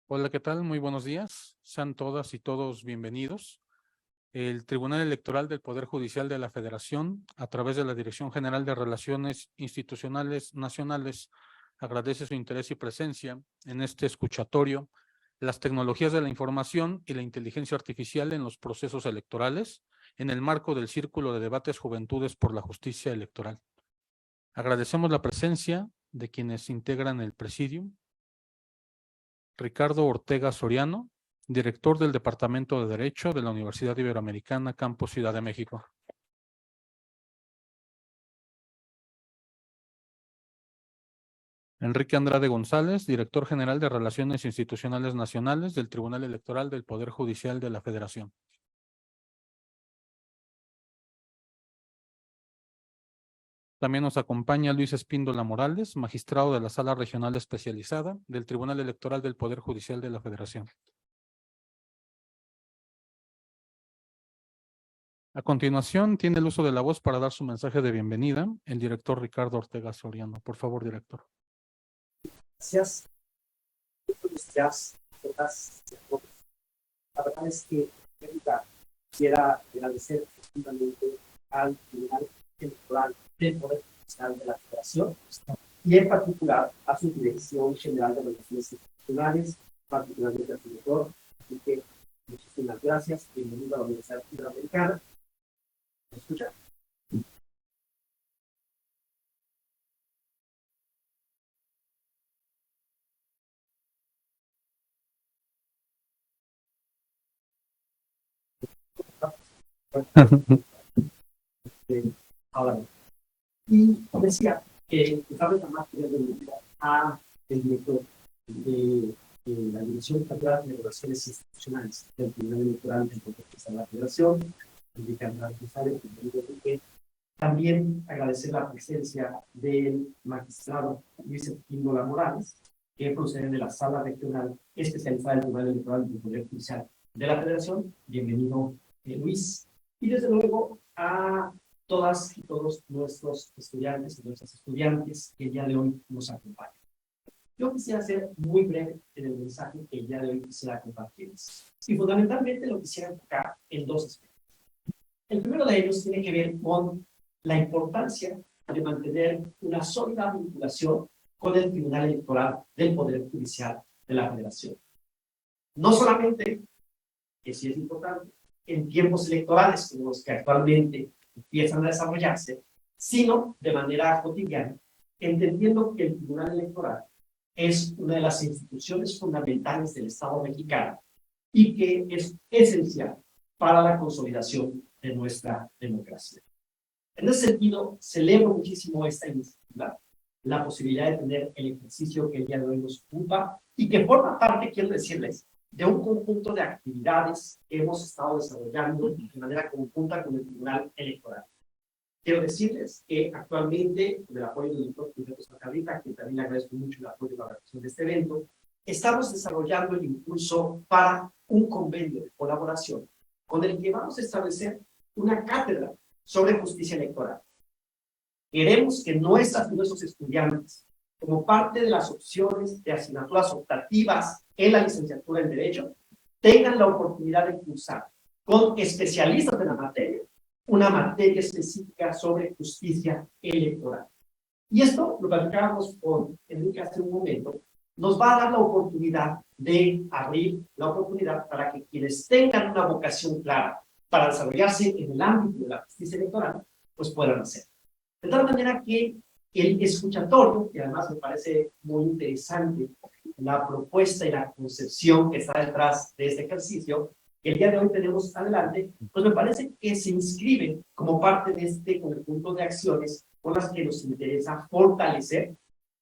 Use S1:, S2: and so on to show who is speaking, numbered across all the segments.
S1: Hola, ¿qué tal? Muy buenos días. Sean todas y todos bienvenidos. El Tribunal Electoral del Poder Judicial de la Federación, a través de la Dirección General de Relaciones Institucionales Nacionales, agradece su interés y presencia en este escuchatorio, las tecnologías de la información y la inteligencia artificial en los procesos electorales, en el marco del Círculo de Debates Juventudes por la Justicia Electoral. Agradecemos la presencia de quienes integran el Presidium. Ricardo Ortega Soriano, director del Departamento de Derecho de la Universidad Iberoamericana, Campus Ciudad de México. Enrique Andrade González, director general de Relaciones Institucionales Nacionales del Tribunal Electoral del Poder Judicial de la Federación. También nos acompaña Luis Espíndola Morales, magistrado de la Sala Regional Especializada del Tribunal Electoral del Poder Judicial de la Federación. A continuación, tiene el uso de la voz para dar su mensaje de bienvenida el director Ricardo Ortega Soriano. Por favor, director.
S2: Gracias. La verdad es que quisiera agradecer profundamente al Tribunal Electoral del Poder Judicial de la Federación y en particular a su Dirección General de Relaciones Institucionales, particularmente al director. Así que muchísimas gracias. Bienvenido a la Universidad Iberoamericana. ¿Me escucha? Ahora, y decía que estaba más a el director de la Dirección General de Relaciones Institucionales del Tribunal Electoral del Poder Judicial de la Federación, Enrique Andrade González, que también agradecer la presencia del magistrado Luis Espíndola Morales, que procede de la Sala Regional Especializada del Tribunal Electoral del Poder Judicial de la Federación. Bienvenido, Luis. Y desde luego a todas y todos nuestros estudiantes y nuestras estudiantes que el día de hoy nos acompañan. Yo quisiera ser muy breve en el mensaje que el día de hoy quisiera compartirles. Y fundamentalmente lo quisiera enfocar en dos aspectos. El primero de ellos tiene que ver con la importancia de mantener una sólida vinculación con el Tribunal Electoral del Poder Judicial de la Federación. No solamente, que sí es importante, en tiempos electorales como los que actualmente empiezan a desarrollarse, sino de manera cotidiana, entendiendo que el Tribunal Electoral es una de las instituciones fundamentales del Estado mexicano y que es esencial para la consolidación de nuestra democracia. En ese sentido, celebro muchísimo esta iniciativa, la posibilidad de tener el ejercicio que el día de hoy nos ocupa y que forma parte, quiero decirles, de un conjunto de actividades que hemos estado desarrollando de manera conjunta con el Tribunal Electoral. Quiero decirles que actualmente, con el apoyo del doctor Gilberto Zacarrita, que también le agradezco mucho el apoyo de la organización de este evento, estamos desarrollando el impulso para un convenio de colaboración con el que vamos a establecer una cátedra sobre justicia electoral. Queremos que nuestros estudiantes, como parte de las opciones de asignaturas optativas en la licenciatura en Derecho, tengan la oportunidad de cursar con especialistas de la materia una materia específica sobre justicia electoral. Y esto, lo platicábamos con Enrique hace un momento, nos va a dar la oportunidad de abrir la oportunidad para que quienes tengan una vocación clara para desarrollarse en el ámbito de la justicia electoral, pues puedan hacer. De tal manera que el escuchatorio, que además me parece muy interesante la propuesta y la concepción que está detrás de este ejercicio, que el día de hoy tenemos adelante, pues me parece que se inscribe como parte de este conjunto de acciones con las que nos interesa fortalecer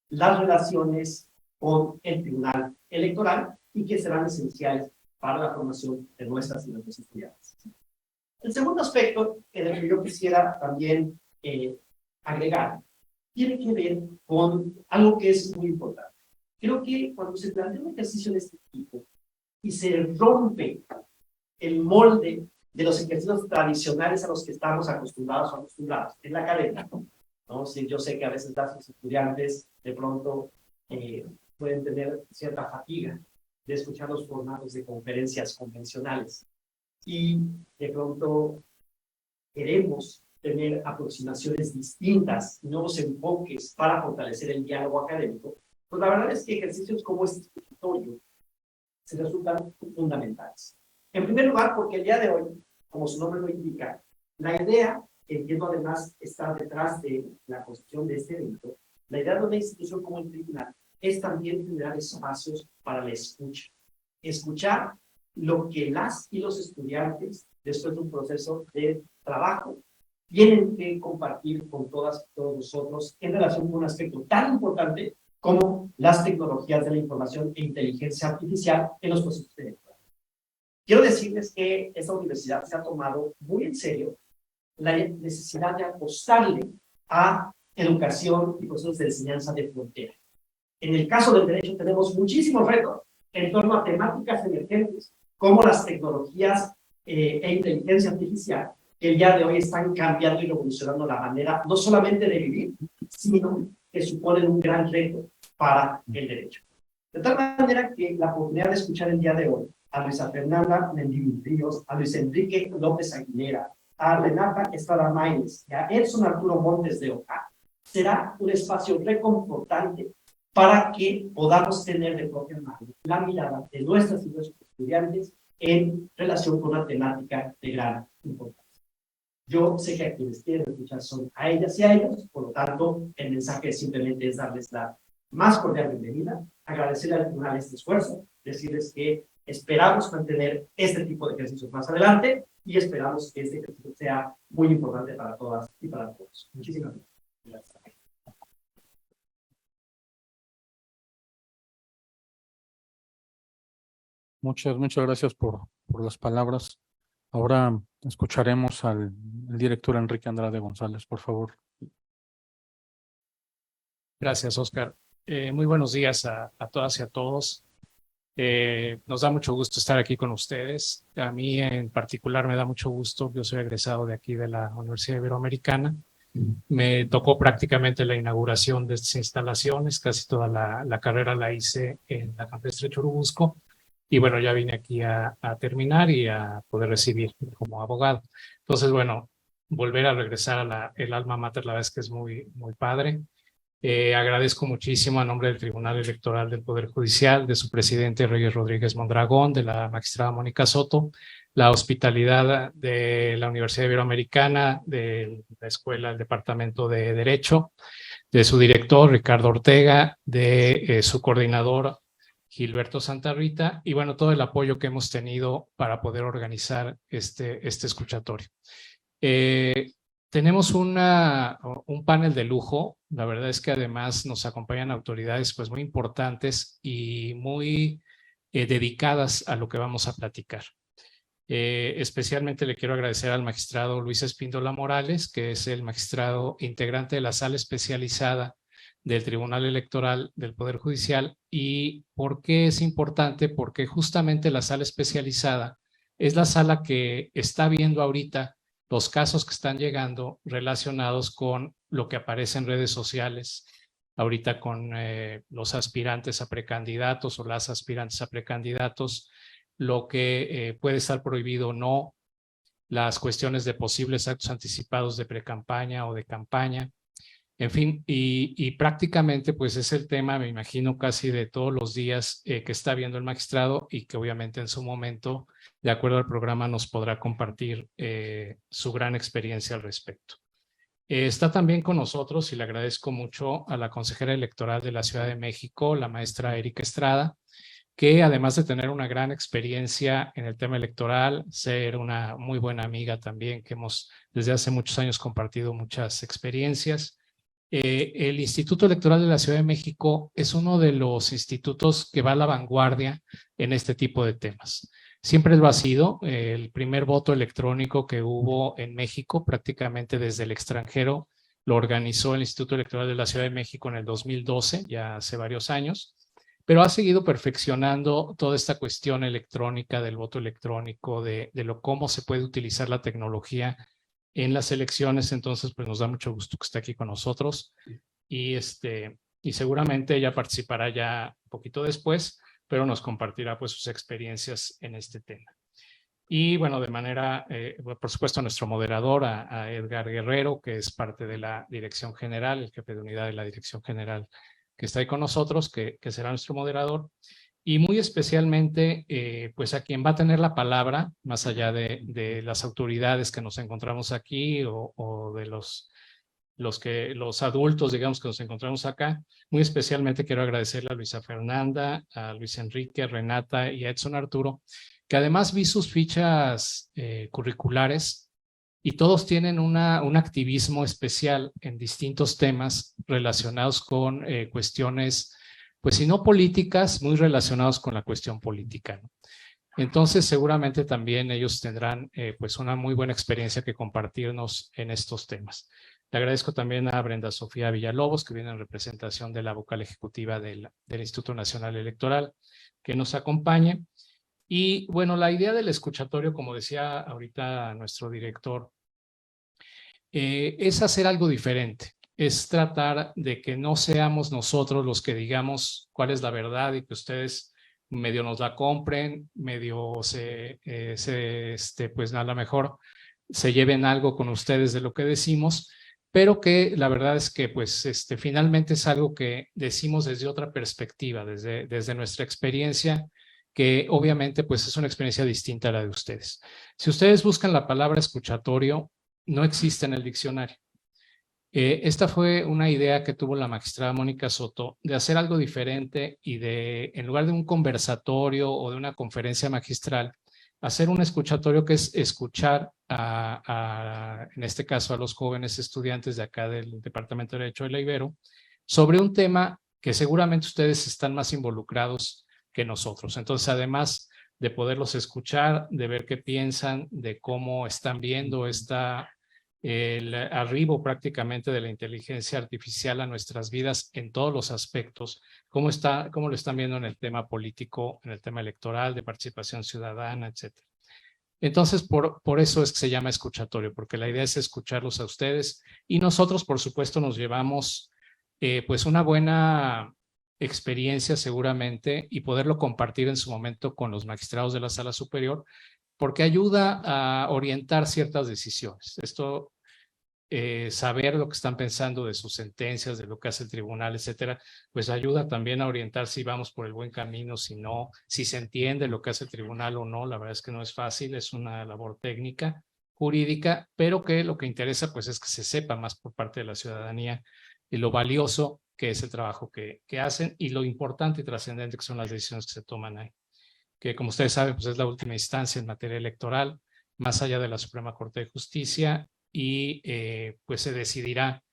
S2: las relaciones con el Tribunal Electoral y que serán esenciales para la formación de nuestras y nuestros estudiantes. El segundo aspecto que yo quisiera también agregar tiene que ver con algo que es muy importante. Creo que cuando se plantea un ejercicio de este tipo y se rompe el molde de los ejercicios tradicionales a los que estamos acostumbrados en la academia, ¿no? Sí, yo sé que a veces los estudiantes de pronto pueden tener cierta fatiga de escuchar los formatos de conferencias convencionales. Y de pronto queremos tener aproximaciones distintas, nuevos enfoques para fortalecer el diálogo académico, pues la verdad es que ejercicios como este expositorio se resultan fundamentales. En primer lugar, porque el día de hoy, como su nombre lo indica, la idea, que entiendo además está detrás de la construcción de este evento, la idea de una institución como el tribunal es también generar espacios para la escucha. Escuchar lo que las y los estudiantes, después de un proceso de trabajo, tienen que compartir con todas y todos nosotros en relación con un aspecto tan importante como las tecnologías de la información e inteligencia artificial en los procesos de lectura. Quiero decirles que esta universidad se ha tomado muy en serio la necesidad de apostarle a educación y procesos de enseñanza de frontera. En el caso del derecho tenemos muchísimos retos en torno a temáticas emergentes como las tecnologías e inteligencia artificial, que el día de hoy están cambiando y revolucionando la manera no solamente de vivir, sino que suponen un gran reto para el derecho. De tal manera que la oportunidad de escuchar el día de hoy a Luisa Fernanda Mendívil Ríos, a Luis Enrique López Aguilera, a Renata Estrada Maynes y a Edson Arturo Montes de Oca será un espacio reconfortante para que podamos tener de propia mano la mirada de nuestras y nuestros estudiantes en relación con una temática de gran importancia. Yo sé que a quienes quieren escuchar son a ellas y a ellos, por lo tanto, el mensaje simplemente es darles la más cordial bienvenida, agradecerle al tribunal este esfuerzo, decirles que esperamos mantener este tipo de ejercicios más adelante y esperamos que este ejercicio sea muy importante para todas y para todos. Muchísimas gracias.
S1: Muchas gracias por las palabras. Ahora escucharemos al director Enrique Andrade González, por favor.
S3: Gracias, Oscar. Muy buenos días a todas y a todos. Nos da mucho gusto estar aquí con ustedes. A mí en particular me da mucho gusto. Yo soy egresado de aquí de la Universidad Iberoamericana. Me tocó prácticamente la inauguración de estas instalaciones. Casi toda la carrera la hice en la Campestre Churubusco. Y bueno, ya vine aquí a terminar y a poder recibir como abogado. Entonces, bueno, volver a regresar a el alma mater, la verdad es que es muy padre. Agradezco muchísimo a nombre del Tribunal Electoral del Poder Judicial, de su presidente Reyes Rodríguez Mondragón, de la magistrada Mónica Soto, la hospitalidad de la Universidad Iberoamericana, de la Escuela del Departamento de Derecho, de su director Ricardo Ortega, de su coordinador Gilberto Santa Rita, y bueno, todo el apoyo que hemos tenido para poder organizar este escuchatorio. Tenemos un panel de lujo. La verdad es que además nos acompañan autoridades pues muy importantes y muy dedicadas a lo que vamos a platicar. Especialmente le quiero agradecer al magistrado Luis Espíndola Morales, que es el magistrado integrante de la sala especializada del Tribunal Electoral del Poder Judicial. ¿Y por qué es importante? Porque justamente la sala especializada es la sala que está viendo ahorita los casos que están llegando relacionados con lo que aparece en redes sociales, ahorita con los aspirantes a precandidatos o las aspirantes a precandidatos, lo que puede estar prohibido o no, las cuestiones de posibles actos anticipados de precampaña o de campaña, en fin, y prácticamente pues es el tema, me imagino, casi de todos los días que está viendo el magistrado y que obviamente en su momento, de acuerdo al programa, nos podrá compartir su gran experiencia al respecto. Está también con nosotros, y le agradezco mucho, a la consejera electoral de la Ciudad de México, la maestra Erika Estrada, que además de tener una gran experiencia en el tema electoral, ser una muy buena amiga también, que hemos desde hace muchos años compartido muchas experiencias. El Instituto Electoral de la Ciudad de México es uno de los institutos que va a la vanguardia en este tipo de temas. Siempre lo ha sido. El primer voto electrónico que hubo en México, prácticamente desde el extranjero, lo organizó el Instituto Electoral de la Ciudad de México en el 2012, ya hace varios años, pero ha seguido perfeccionando toda esta cuestión electrónica del voto electrónico, de cómo se puede utilizar la tecnología en las elecciones. Entonces pues nos da mucho gusto que esté aquí con nosotros y seguramente ella participará ya un poquito después, pero nos compartirá pues sus experiencias en este tema. Y bueno, de manera, por supuesto, a nuestro moderador, a Edgar Guerrero, que es parte de la Dirección General, el jefe de unidad de la Dirección General que está ahí con nosotros, que será nuestro moderador. Y muy especialmente, pues a quien va a tener la palabra, más allá de las autoridades que nos encontramos aquí o de los adultos, digamos, que nos encontramos acá. Muy especialmente quiero agradecerle a Luisa Fernanda, a Luis Enrique, a Renata y a Edson Arturo, que además vi sus fichas curriculares y todos tienen un activismo especial en distintos temas relacionados con cuestiones, pues si no políticas, muy relacionados con la cuestión política, ¿no? Entonces, seguramente también ellos tendrán pues una muy buena experiencia que compartirnos en estos temas. Le agradezco también a Brenda Sofía Villalobos, que viene en representación de la vocal ejecutiva del Instituto Nacional Electoral, que nos acompañe. Y bueno, la idea del escuchatorio, como decía ahorita nuestro director, es hacer algo diferente. Es tratar de que no seamos nosotros los que digamos cuál es la verdad y que ustedes medio nos la compren, medio pues a lo mejor se lleven algo con ustedes de lo que decimos, pero que la verdad es que pues finalmente es algo que decimos desde otra perspectiva, desde nuestra experiencia, que obviamente pues es una experiencia distinta a la de ustedes. Si ustedes buscan la palabra escuchatorio, no existe en el diccionario. Esta fue una idea que tuvo la magistrada Mónica Soto de hacer algo diferente y en lugar de un conversatorio o de una conferencia magistral, hacer un escuchatorio que es escuchar en este caso a los jóvenes estudiantes de acá del Departamento de Derecho de la Ibero sobre un tema que seguramente ustedes están más involucrados que nosotros. Entonces, además de poderlos escuchar, de ver qué piensan, de cómo están viendo el arribo prácticamente de la inteligencia artificial a nuestras vidas en todos los aspectos, cómo lo están viendo en el tema político, en el tema electoral, de participación ciudadana, etcétera. Entonces, por eso es que se llama escuchatorio, porque la idea es escucharlos a ustedes y nosotros, por supuesto, nos llevamos pues una buena experiencia seguramente y poderlo compartir en su momento con los magistrados de la Sala Superior, porque ayuda a orientar ciertas decisiones. Esto saber lo que están pensando de sus sentencias, de lo que hace el tribunal, etcétera, pues ayuda también a orientar si vamos por el buen camino, si no, si se entiende lo que hace el tribunal o no. La verdad es que no es fácil, es una labor técnica, jurídica, pero que lo que interesa pues es que se sepa más por parte de la ciudadanía y lo valioso que es el trabajo que hacen y lo importante y trascendente que son las decisiones que se toman ahí, que como ustedes saben pues es la última instancia en materia electoral, más allá de la Suprema Corte de Justicia, y pues se decidirá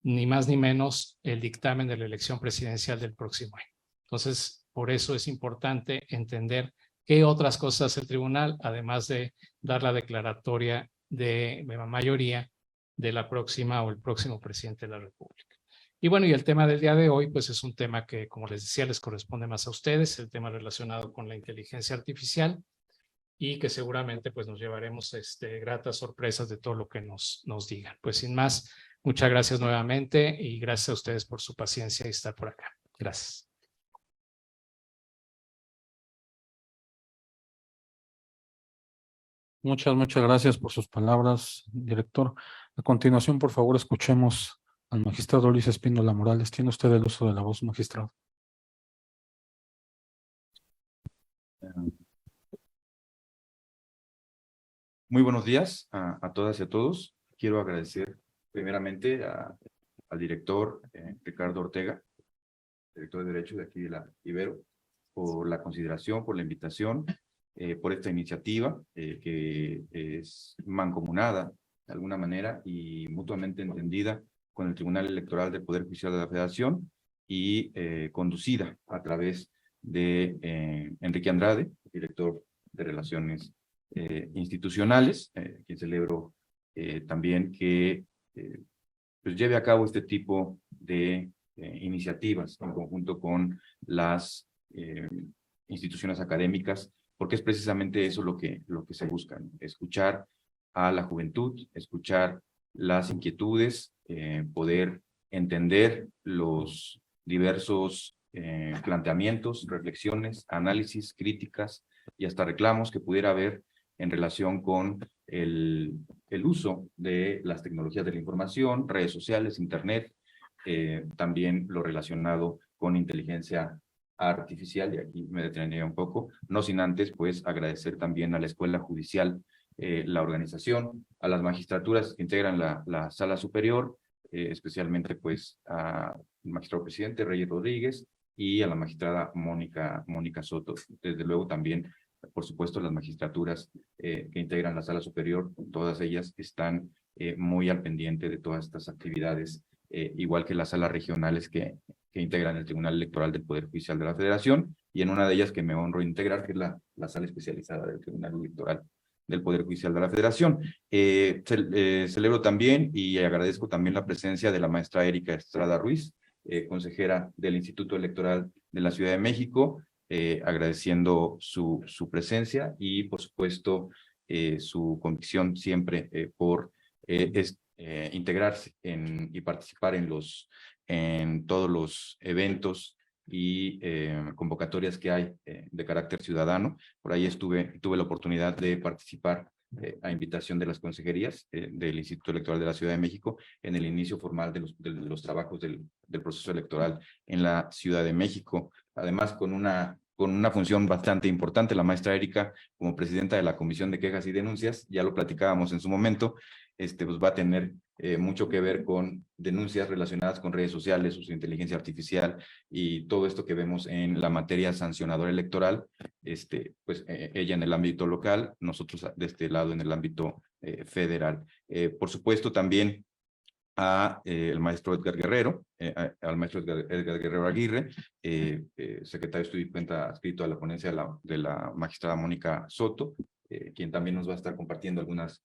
S3: ni más ni menos el dictamen de la elección presidencial del próximo año. Entonces, por eso es importante entender qué otras cosas hace el tribunal, además de dar la declaratoria de mayoría de la próxima o el próximo presidente de la República. Y bueno, y el tema del día de hoy, pues es un tema que, como les decía, les corresponde más a ustedes, el tema relacionado con la inteligencia artificial, y que seguramente pues nos llevaremos gratas sorpresas de todo lo que nos digan. Pues sin más, muchas gracias nuevamente y gracias a ustedes por su paciencia y estar por acá. Gracias.
S1: Muchas gracias por sus palabras, director. A continuación, por favor, escuchemos al magistrado Luis Espíndola Morales. Tiene usted el uso de la voz, magistrado.
S4: Muy buenos días a todas y a todos. Quiero agradecer primeramente al director Ricardo Ortega, director de Derecho de aquí de la Ibero, por la consideración, por la invitación, por esta iniciativa que es mancomunada de alguna manera y mutuamente entendida con el Tribunal Electoral del Poder Judicial de la Federación y conducida a través de Enrique Andrade, director de Relaciones institucionales, quien celebro también que pues lleve a cabo este tipo de iniciativas en conjunto con las instituciones académicas, porque es precisamente eso lo que se busca, ¿no? Escuchar a la juventud, escuchar las inquietudes, poder entender los diversos planteamientos, reflexiones, análisis, críticas y hasta reclamos que pudiera haber en relación con el uso de las tecnologías de la información, redes sociales, internet, también lo relacionado con inteligencia artificial, y aquí me detendría un poco, no sin antes pues agradecer también a la Escuela Judicial la organización, a las magistraturas que integran la Sala Superior, especialmente pues al magistrado presidente Reyes Rodríguez y a la magistrada Mónica Soto. Desde luego también, por supuesto, las magistraturas que integran la Sala Superior, todas ellas están muy al pendiente de todas estas actividades, igual que las salas regionales que integran el Tribunal Electoral del Poder Judicial de la Federación, y en una de ellas que me honro integrar, que es la sala especializada del Tribunal Electoral del Poder Judicial de la Federación. Celebro también y agradezco también la presencia de la maestra Erika Estrada Ruiz, consejera del Instituto Electoral de la Ciudad de México, agradeciendo su presencia y, por supuesto, su convicción siempre por integrarse y participar en todos los eventos y convocatorias que hay de carácter ciudadano. Por ahí tuve la oportunidad de participar a invitación de las consejerías del Instituto Electoral de la Ciudad de México en el inicio formal de los trabajos del proceso electoral en la Ciudad de México. Además, con una función bastante importante, la maestra Erika, como presidenta de la Comisión de Quejas y Denuncias, ya lo platicábamos en su momento, pues va a tener mucho que ver con denuncias relacionadas con redes sociales, uso de inteligencia artificial y todo esto que vemos en la materia sancionadora electoral, pues ella en el ámbito local, nosotros de este lado en el ámbito federal. Por supuesto, también al maestro Edgar Guerrero, al maestro Edgar Guerrero Aguirre, secretario de Estudio y Cuenta adscrito a la ponencia de la magistrada Mónica Soto, quien también nos va a estar compartiendo algunas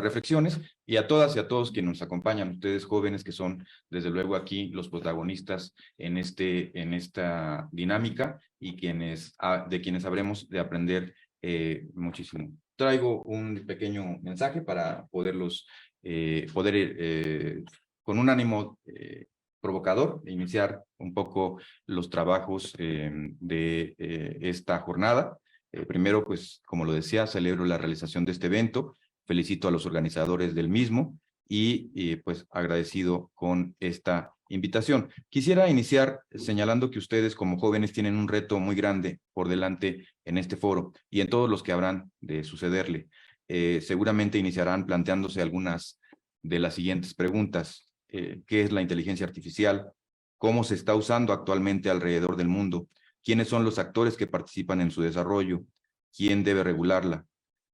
S4: reflexiones, y a todas y a todos quienes nos acompañan, ustedes jóvenes que son desde luego aquí los protagonistas en esta dinámica y de quienes habremos de aprender muchísimo. Traigo un pequeño mensaje para poderlos con un ánimo provocador, iniciar un poco los trabajos de esta jornada. Primero, pues, como lo decía, celebro la realización de este evento, felicito a los organizadores del mismo y pues agradecido con esta invitación. Quisiera iniciar señalando que ustedes como jóvenes tienen un reto muy grande por delante en este foro y en todos los que habrán de sucederle. Seguramente iniciarán planteándose algunas de las siguientes preguntas. ¿Qué es la inteligencia artificial? ¿Cómo se está usando actualmente alrededor del mundo? ¿Quiénes son los actores que participan en su desarrollo? ¿Quién debe regularla?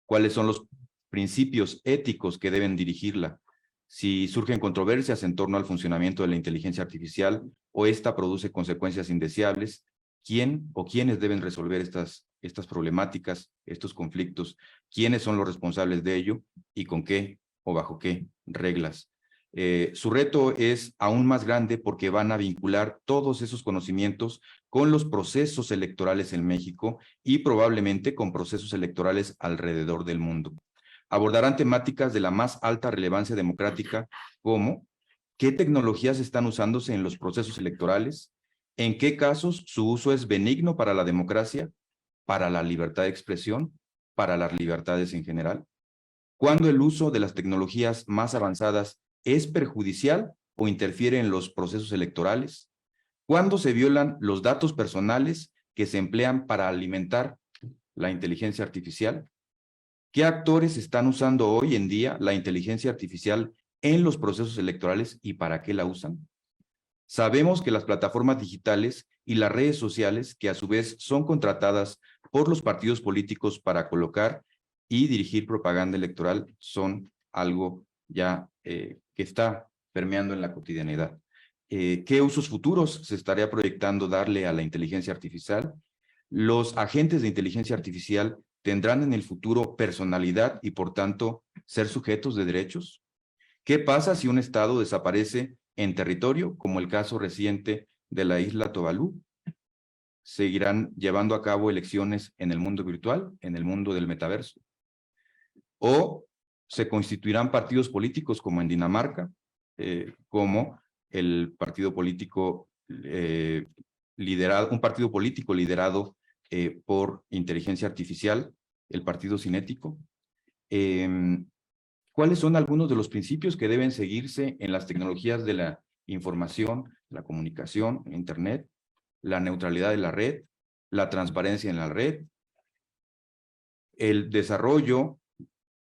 S4: ¿Cuáles son los principios éticos que deben dirigirla? Si surgen controversias en torno al funcionamiento de la inteligencia artificial o esta produce consecuencias indeseables, ¿quién o quiénes deben resolver estas problemáticas, estos conflictos? ¿Quiénes son los responsables de ello y con qué o bajo qué reglas? Su reto es aún más grande porque van a vincular todos esos conocimientos con los procesos electorales en México y probablemente con procesos electorales alrededor del mundo. Abordarán temáticas de la más alta relevancia democrática como qué tecnologías están usándose en los procesos electorales, en qué casos su uso es benigno para la democracia, para la libertad de expresión, para las libertades en general, cuándo el uso de las tecnologías más avanzadas es perjudicial o interfiere en los procesos electorales, cuándo se violan los datos personales que se emplean para alimentar la inteligencia artificial, qué actores están usando hoy en día la inteligencia artificial en los procesos electorales y para qué la usan. Sabemos que las plataformas digitales y las redes sociales, que a su vez son contratadas por los partidos políticos para colocar y dirigir propaganda electoral, son algo ya que está permeando en la cotidianidad. ¿Qué usos futuros se estaría proyectando darle a la inteligencia artificial? ¿Los agentes de inteligencia artificial tendrán en el futuro personalidad y, por tanto, ser sujetos de derechos? ¿Qué pasa si un estado desaparece en territorio, como el caso reciente de la isla Tuvalu? ¿Seguirán llevando a cabo elecciones en el mundo virtual, en el mundo del metaverso? ¿O se constituirán partidos políticos como en Dinamarca, como el partido político un partido político liderado por inteligencia artificial, el Partido Cinético. ¿Cuáles son algunos de los principios que deben seguirse en las tecnologías de la información, la comunicación, Internet, la neutralidad de la red, la transparencia en la red, el desarrollo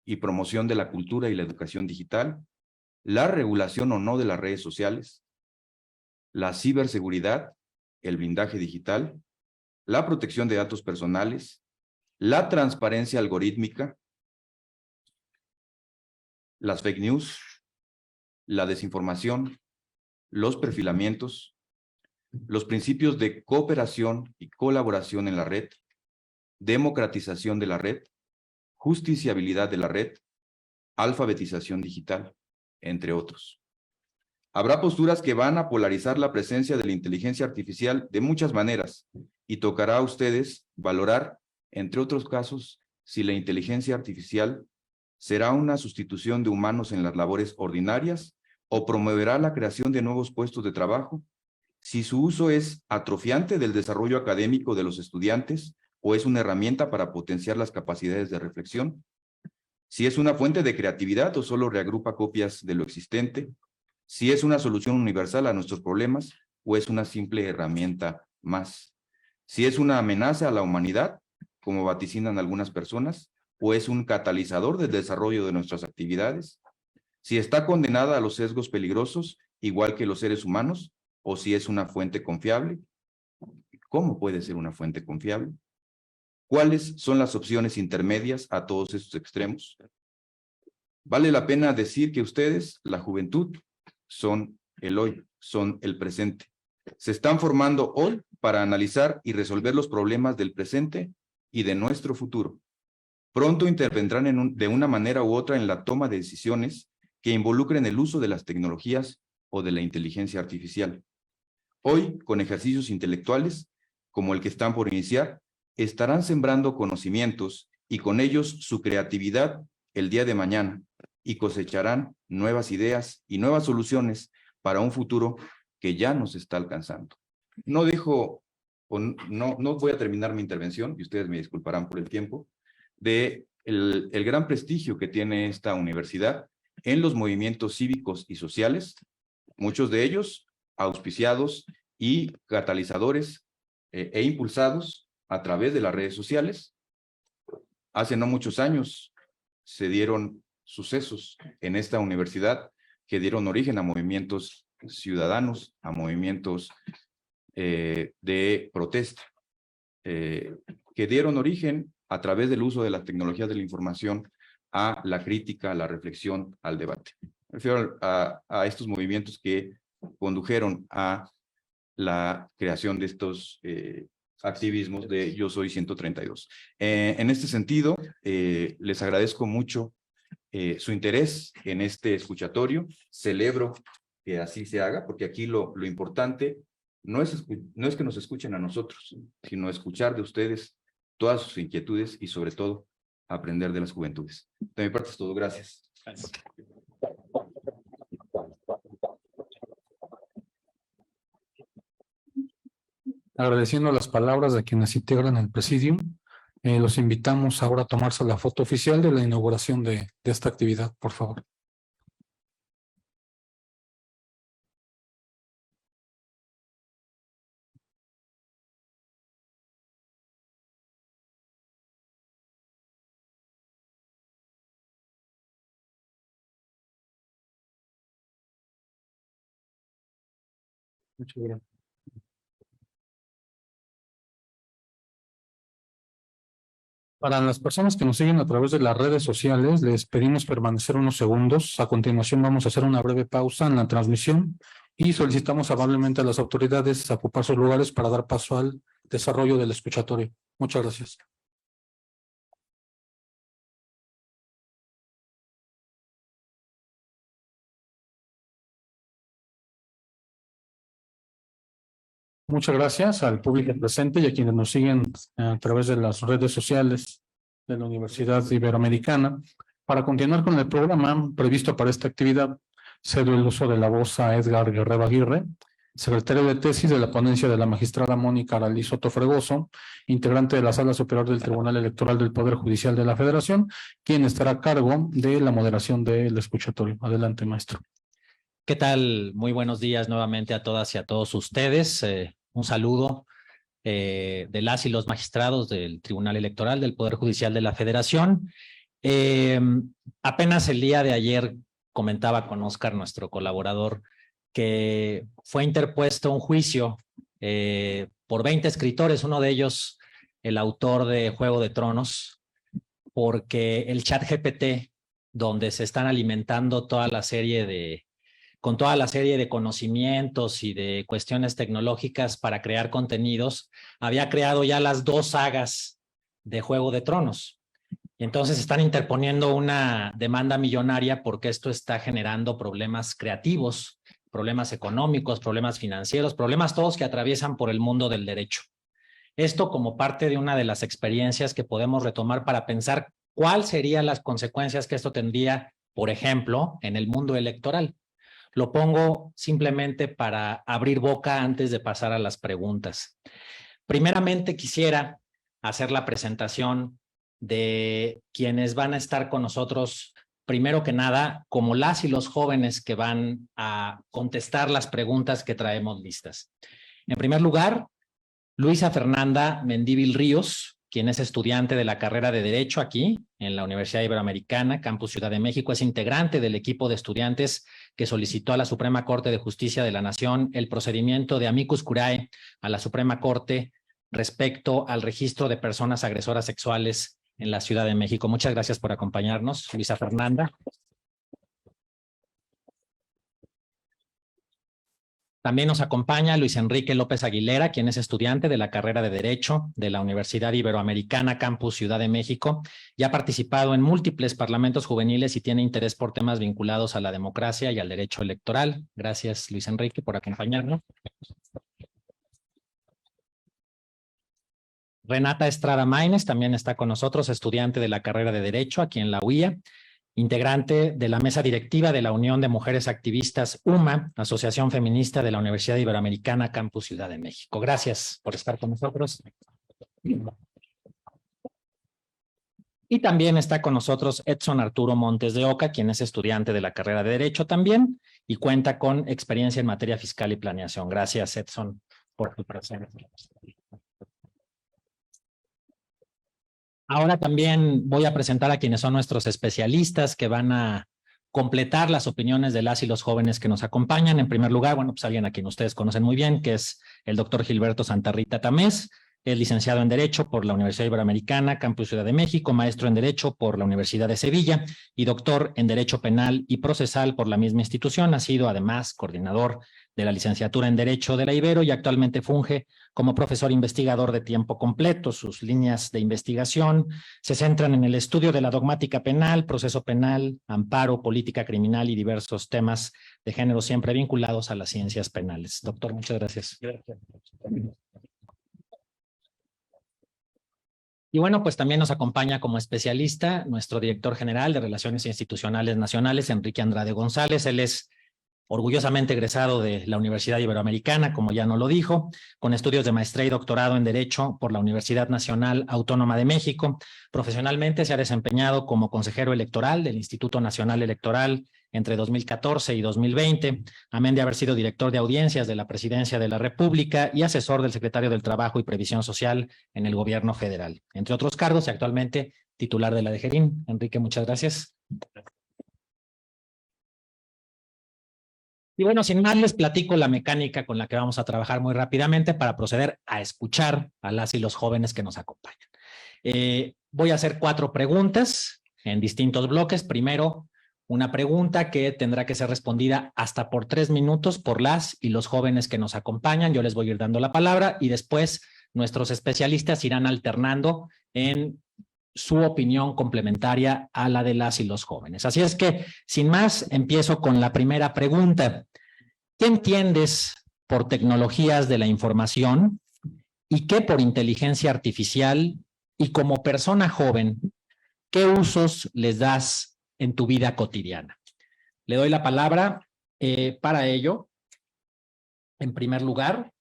S4: y promoción de la cultura y la educación digital, la regulación o no de las redes sociales, la ciberseguridad, el blindaje digital, la protección de datos personales, la transparencia algorítmica, las fake news, la desinformación, los perfilamientos, los principios de cooperación y colaboración en la red, democratización de la red, justiciabilidad de la red, alfabetización digital, entre otros. Habrá posturas que van a polarizar la presencia de la inteligencia artificial de muchas maneras y tocará a ustedes valorar, entre otros casos, si la inteligencia artificial será una sustitución de humanos en las labores ordinarias o promoverá la creación de nuevos puestos de trabajo, si su uso es atrofiante del desarrollo académico de los estudiantes o es una herramienta para potenciar las capacidades de reflexión, si es una fuente de creatividad o solo reagrupa copias de lo existente, si es una solución universal a nuestros problemas o es una simple herramienta más, si es una amenaza a la humanidad, como vaticinan algunas personas, o es un catalizador del desarrollo de nuestras actividades, si está condenada a los sesgos peligrosos, igual que los seres humanos, o si es una fuente confiable. ¿Cómo puede ser una fuente confiable? ¿Cuáles son las opciones intermedias a todos estos extremos? Vale la pena decir que ustedes, la juventud, son el hoy, son el presente. Se están formando hoy para analizar y resolver los problemas del presente y de nuestro futuro. Pronto intervendrán de una manera u otra en la toma de decisiones que involucren el uso de las tecnologías o de la inteligencia artificial. Hoy, con ejercicios intelectuales, como el que están por iniciar, estarán sembrando conocimientos y con ellos su creatividad el día de mañana y cosecharán nuevas ideas y nuevas soluciones para un futuro que ya nos está alcanzando. No voy a terminar mi intervención, y ustedes me disculparán por el tiempo, de el gran prestigio que tiene esta universidad en los movimientos cívicos y sociales, muchos de ellos auspiciados y catalizadores e impulsados a través de las redes sociales. Hace no muchos años se dieron sucesos en esta universidad que dieron origen a movimientos ciudadanos, a movimientos de protesta, que dieron origen a través del uso de las tecnologías de la información a la crítica, a la reflexión, al debate. Me refiero a estos movimientos que condujeron a la creación de estos activismos de Yo Soy 132. En este sentido, les agradezco mucho su interés en este escuchatorio. Celebro que así se haga, porque aquí lo importante no es que nos escuchen a nosotros, sino escuchar de ustedes todas sus inquietudes y sobre todo aprender de las juventudes. De mi parte es todo. Gracias.
S3: Gracias.
S1: Agradeciendo las palabras de quienes integran el presidium, los invitamos ahora a tomarse la foto oficial de la inauguración de esta actividad, por favor. Muchas gracias. Para las personas que nos siguen a través de las redes sociales, les pedimos permanecer unos segundos. A continuación vamos a hacer una breve pausa en la transmisión y solicitamos amablemente a las autoridades a ocupar sus lugares para dar paso al desarrollo del escuchatorio. Muchas gracias. Muchas gracias al público presente y a quienes nos siguen a través de las redes sociales de la Universidad Iberoamericana. Para continuar con el programa previsto para esta actividad, cedo el uso de la voz a Edgar Guerrero Aguirre, secretario de tesis de la ponencia de la magistrada Mónica Aralí Soto Fregoso, integrante de la Sala Superior del Tribunal Electoral del Poder Judicial de la Federación, quien estará a cargo de la moderación del escuchatorio. Adelante, maestro.
S5: ¿Qué tal? Muy buenos días nuevamente a todas y a todos ustedes. Un saludo de las y los magistrados del Tribunal Electoral del Poder Judicial de la Federación. Apenas el día de ayer comentaba con Óscar, nuestro colaborador, que fue interpuesto un juicio por 20 escritores, uno de ellos el autor de Juego de Tronos, porque el ChatGPT, donde se están alimentando con toda la serie de conocimientos y de cuestiones tecnológicas para crear contenidos, había creado ya las 2 sagas de Juego de Tronos. Entonces están interponiendo una demanda millonaria porque esto está generando problemas creativos, problemas económicos, problemas financieros, problemas todos que atraviesan por el mundo del derecho. Esto como parte de una de las experiencias que podemos retomar para pensar cuáles serían las consecuencias que esto tendría, por ejemplo, en el mundo electoral. Lo pongo simplemente para abrir boca antes de pasar a las preguntas. Primeramente quisiera hacer la presentación de quienes van a estar con nosotros, primero que nada, como las y los jóvenes que van a contestar las preguntas que traemos listas. En primer lugar, Luisa Fernanda Mendívil Ríos, quien es estudiante de la carrera de Derecho aquí en la Universidad Iberoamericana, Campus Ciudad de México, es integrante del equipo de estudiantes que solicitó a la Suprema Corte de Justicia de la Nación el procedimiento de amicus curiae a la Suprema Corte respecto al registro de personas agresoras sexuales en la Ciudad de México. Muchas gracias por acompañarnos, Luisa Fernanda. También nos acompaña Luis Enrique López Aguilera, quien es estudiante de la carrera de Derecho de la Universidad Iberoamericana, Campus Ciudad de México, y ha participado en múltiples parlamentos juveniles y tiene interés por temas vinculados a la democracia y al derecho electoral. Gracias, Luis Enrique, por acompañarnos. Renata Estrada Maínez también está con nosotros, estudiante de la carrera de Derecho aquí en la UIA, integrante de la mesa directiva de la Unión de Mujeres Activistas UMA, Asociación Feminista de la Universidad Iberoamericana, Campus Ciudad de México. Gracias por estar con nosotros. Y también está con nosotros Edson Arturo Montes de Oca, quien es estudiante de la carrera de Derecho también y cuenta con experiencia en materia fiscal y planeación. Gracias, Edson, por tu presencia. Ahora también voy a presentar a quienes son nuestros especialistas que van a completar las opiniones de las y los jóvenes que nos acompañan. En primer lugar, bueno, pues alguien a quien ustedes conocen muy bien, que es el doctor Gilberto Santarrita Tamés. Es licenciado en Derecho por la Universidad Iberoamericana, Campus Ciudad de México, maestro en Derecho por la Universidad de Sevilla y doctor en Derecho Penal y Procesal por la misma institución. Ha sido además coordinador de la licenciatura en Derecho de la Ibero y actualmente funge como profesor investigador de tiempo completo. Sus líneas de investigación se centran en el estudio de la dogmática penal, proceso penal, amparo, política criminal y diversos temas de género siempre vinculados a las ciencias penales. Doctor, muchas gracias. Y bueno, pues también nos acompaña como especialista nuestro director general de Relaciones Institucionales Nacionales, Enrique Andrade González. Él es orgullosamente egresado de la Universidad Iberoamericana, como ya no lo dijo, con estudios de maestría y doctorado en Derecho por la Universidad Nacional Autónoma de México. Profesionalmente se ha desempeñado como consejero electoral del Instituto Nacional Electoral entre 2014 y 2020, amén de haber sido director de audiencias de la Presidencia de la República y asesor del Secretario del Trabajo y Previsión Social en el Gobierno Federal, entre otros cargos, y actualmente titular de la DGRIN. Enrique, muchas gracias. Y bueno, sin más les platico la mecánica con la que vamos a trabajar muy rápidamente para proceder a escuchar a las y los jóvenes que nos acompañan. Voy a hacer 4 preguntas en distintos bloques. Primero, una pregunta que tendrá que ser respondida hasta por 3 minutos por las y los jóvenes que nos acompañan. Yo les voy a ir dando la palabra y después nuestros especialistas irán alternando en su opinión complementaria a la de las y los jóvenes. Así es que, sin más, empiezo con la primera pregunta. ¿Qué entiendes por tecnologías de la información y qué por inteligencia artificial? Y como persona joven, ¿qué usos les das en tu vida cotidiana? Le doy la palabra para ello en primer lugar,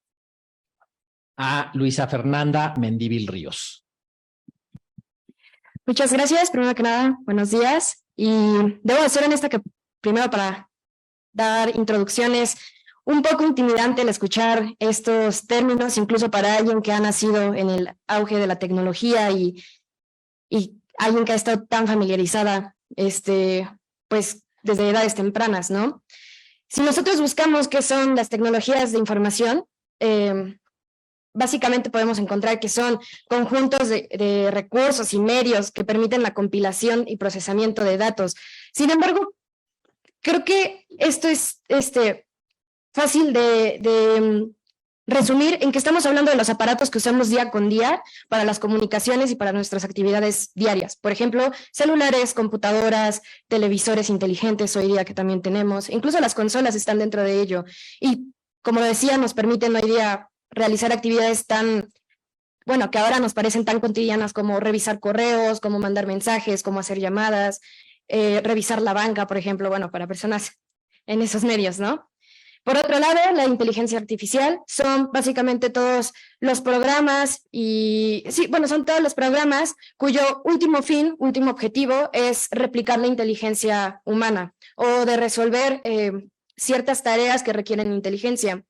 S5: a Luisa Fernanda Mendívil Ríos.
S6: Muchas gracias. Primero que nada, buenos días. Y debo de ser honesta que primero para dar introducciones, un poco intimidante el escuchar estos términos, incluso para alguien que ha nacido en el auge de la tecnología y alguien que ha estado tan familiarizada, pues desde edades tempranas, ¿no? Si nosotros buscamos qué son las tecnologías de información, básicamente podemos encontrar que son conjuntos de recursos y medios que permiten la compilación y procesamiento de datos. Sin embargo, creo que esto es fácil de resumir en que estamos hablando de los aparatos que usamos día con día para las comunicaciones y para nuestras actividades diarias. Por ejemplo, celulares, computadoras, televisores inteligentes hoy día que también tenemos, incluso las consolas están dentro de ello. Y como lo decía, nos permiten hoy día realizar actividades que ahora nos parecen tan cotidianas como revisar correos, como mandar mensajes, como hacer llamadas, revisar la banca, por ejemplo, para personas en esos medios, ¿no? Por otro lado, la inteligencia artificial son básicamente todos los programas son todos los programas cuyo último objetivo es replicar la inteligencia humana o de resolver ciertas tareas que requieren inteligencia.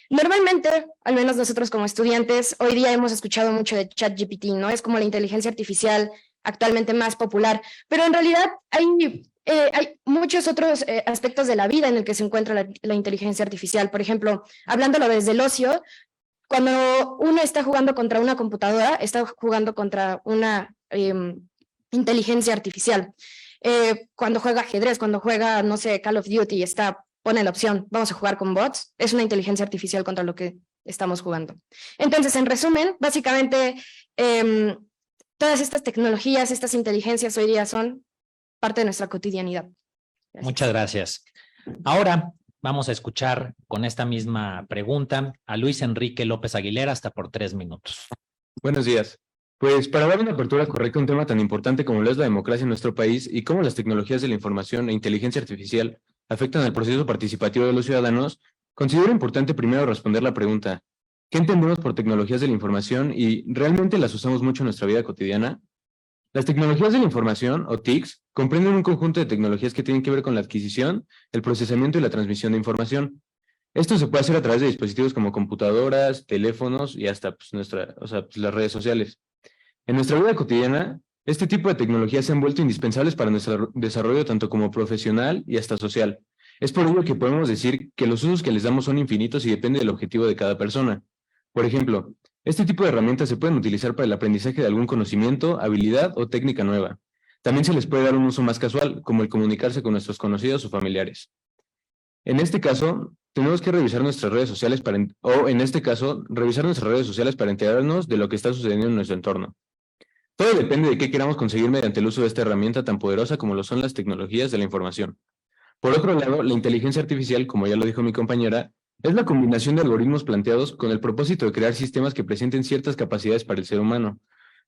S6: Normalmente, al menos nosotros como estudiantes, hoy día hemos escuchado mucho de ChatGPT, ¿no? Es como la inteligencia artificial actualmente más popular, pero en realidad hay muchos otros aspectos de la vida en el que se encuentra la inteligencia artificial. Por ejemplo, hablándolo desde el ocio, cuando uno está jugando contra una computadora, está jugando contra una inteligencia artificial. Cuando juega ajedrez, cuando juega, no sé, Call of Duty, pone la opción, vamos a jugar con bots, es una inteligencia artificial contra lo que estamos jugando. Entonces, en resumen, básicamente, todas estas tecnologías, estas inteligencias hoy día son parte de nuestra cotidianidad. Gracias.
S5: Muchas gracias. Ahora vamos a escuchar con esta misma pregunta a Luis Enrique López Aguilera, hasta por 3 minutos.
S7: Buenos días. Pues para dar una apertura correcta a un tema tan importante como lo es la democracia en nuestro país y cómo las tecnologías de la información e inteligencia artificial afectan al proceso participativo de los ciudadanos, considero importante primero responder la pregunta: ¿qué entendemos por tecnologías de la información y realmente las usamos mucho en nuestra vida cotidiana? Las tecnologías de la información, o TICs, comprenden un conjunto de tecnologías que tienen que ver con la adquisición, el procesamiento y la transmisión de información. Esto se puede hacer a través de dispositivos como computadoras, teléfonos y hasta las redes sociales. En nuestra vida cotidiana, este tipo de tecnologías se han vuelto indispensables para nuestro desarrollo tanto como profesional y hasta social. Es por ello que podemos decir que los usos que les damos son infinitos y depende del objetivo de cada persona. Por ejemplo, este tipo de herramientas se pueden utilizar para el aprendizaje de algún conocimiento, habilidad o técnica nueva. También se les puede dar un uso más casual, como el comunicarse con nuestros conocidos o familiares. En este caso, tenemos que revisar nuestras redes sociales para enterarnos de lo que está sucediendo en nuestro entorno. Todo depende de qué queramos conseguir mediante el uso de esta herramienta tan poderosa como lo son las tecnologías de la información. Por otro lado, la inteligencia artificial, como ya lo dijo mi compañera, es la combinación de algoritmos planteados con el propósito de crear sistemas que presenten ciertas capacidades para el ser humano.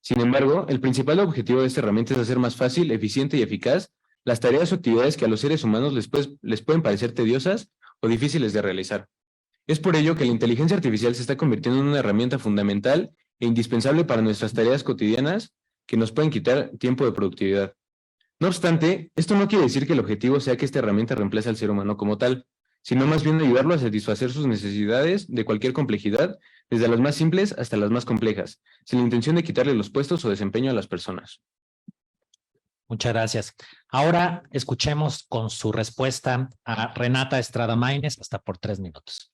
S7: Sin embargo, el principal objetivo de esta herramienta es hacer más fácil, eficiente y eficaz las tareas o actividades que a los seres humanos les pueden parecer tediosas o difíciles de realizar. Es por ello que la inteligencia artificial se está convirtiendo en una herramienta fundamental e indispensable para nuestras tareas cotidianas que nos pueden quitar tiempo de productividad. No obstante, esto no quiere decir que el objetivo sea que esta herramienta reemplace al ser humano como tal, sino más bien ayudarlo a satisfacer sus necesidades de cualquier complejidad, desde las más simples hasta las más complejas, sin la intención de quitarle los puestos o desempeño a las personas.
S5: Muchas gracias. Ahora escuchemos con su respuesta a Renata Estrada Maínez, hasta por 3 minutos.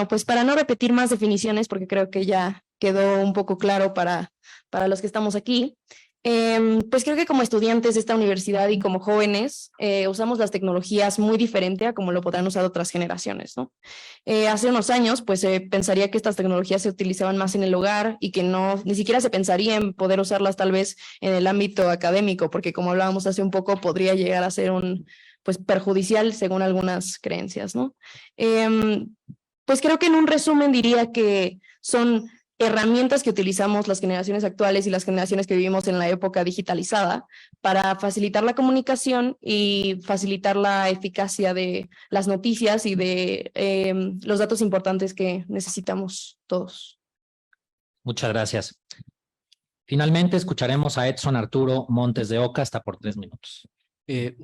S6: Pues para no repetir más definiciones, porque creo que ya quedó un poco claro para los que estamos aquí, pues creo que como estudiantes de esta universidad y como jóvenes usamos las tecnologías muy diferente a como lo podrán usar otras generaciones, ¿no? Hace unos años pues pensaría que estas tecnologías se utilizaban más en el hogar y que ni siquiera se pensaría en poder usarlas tal vez en el ámbito académico, porque como hablábamos hace un poco podría llegar a ser pues perjudicial según algunas creencias, ¿no? Pues creo que en un resumen diría que son herramientas que utilizamos las generaciones actuales y las generaciones que vivimos en la época digitalizada para facilitar la comunicación y facilitar la eficacia de las noticias y de los datos importantes que necesitamos todos.
S5: Muchas gracias. Finalmente escucharemos a Edson Arturo Montes de Oca hasta por 3 minutos.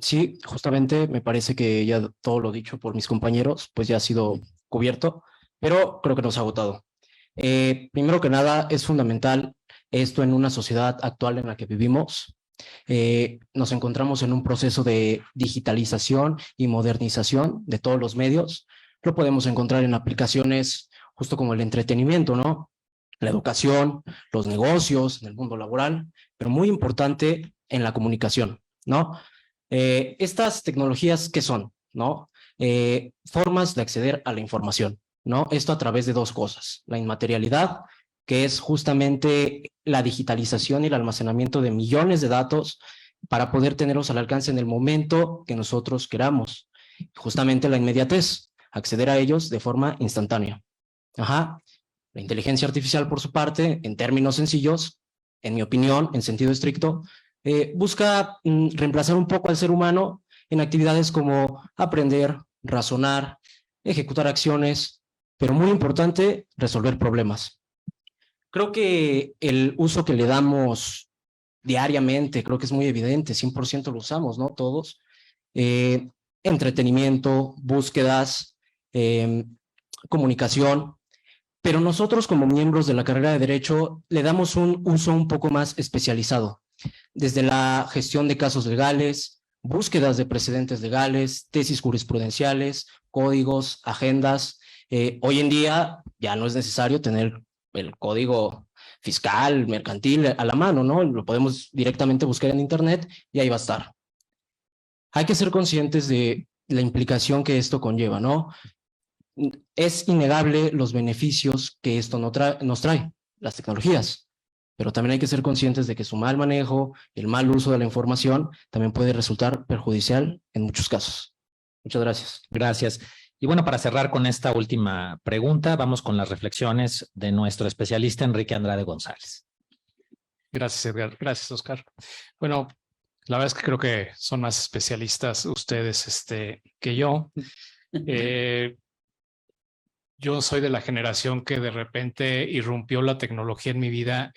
S8: Sí, justamente me parece que ya todo lo dicho por mis compañeros, pues ya ha sido cubierto, pero creo que nos ha agotado. Primero que nada, es fundamental esto en una sociedad actual en la que vivimos. Nos encontramos en un proceso de digitalización y modernización de todos los medios. Lo podemos encontrar en aplicaciones justo como el entretenimiento, ¿no? La educación, los negocios, en el mundo laboral, pero muy importante en la comunicación, ¿no? Estas tecnologías, ¿qué son? ¿No? Formas de acceder a la información, ¿no? Esto a través de 2 cosas. La inmaterialidad, que es justamente la digitalización y el almacenamiento de millones de datos para poder tenerlos al alcance en el momento que nosotros queramos. Justamente la inmediatez, acceder a ellos de forma instantánea. Ajá. La inteligencia artificial, por su parte, en términos sencillos, en mi opinión, en sentido estricto, busca reemplazar un poco al ser humano en actividades como aprender, razonar, ejecutar acciones, pero muy importante, resolver problemas. Creo que el uso que le damos diariamente, creo que es muy evidente, 100% lo usamos, ¿no? Todos. Entretenimiento, búsquedas, comunicación, pero nosotros como miembros de la carrera de Derecho le damos un uso un poco más especializado, desde la gestión de casos legales, búsquedas de precedentes legales, tesis jurisprudenciales, códigos, agendas. Hoy en día ya no es necesario tener el código fiscal, mercantil a la mano, ¿no? Lo podemos directamente buscar en internet y ahí va a estar. Hay que ser conscientes de la implicación que esto conlleva, ¿no? Es innegable los beneficios que esto nos trae, las tecnologías, pero también hay que ser conscientes de que su mal manejo, el mal uso de la información también puede resultar perjudicial en muchos casos. Muchas gracias.
S5: Gracias. Y bueno, para cerrar con esta última pregunta, vamos con las reflexiones de nuestro especialista Enrique Andrade González.
S3: Gracias, Edgar. Gracias, Oscar. Bueno, la verdad es que creo que son más especialistas ustedes que yo. Yo soy de la generación que de repente irrumpió la tecnología en mi vida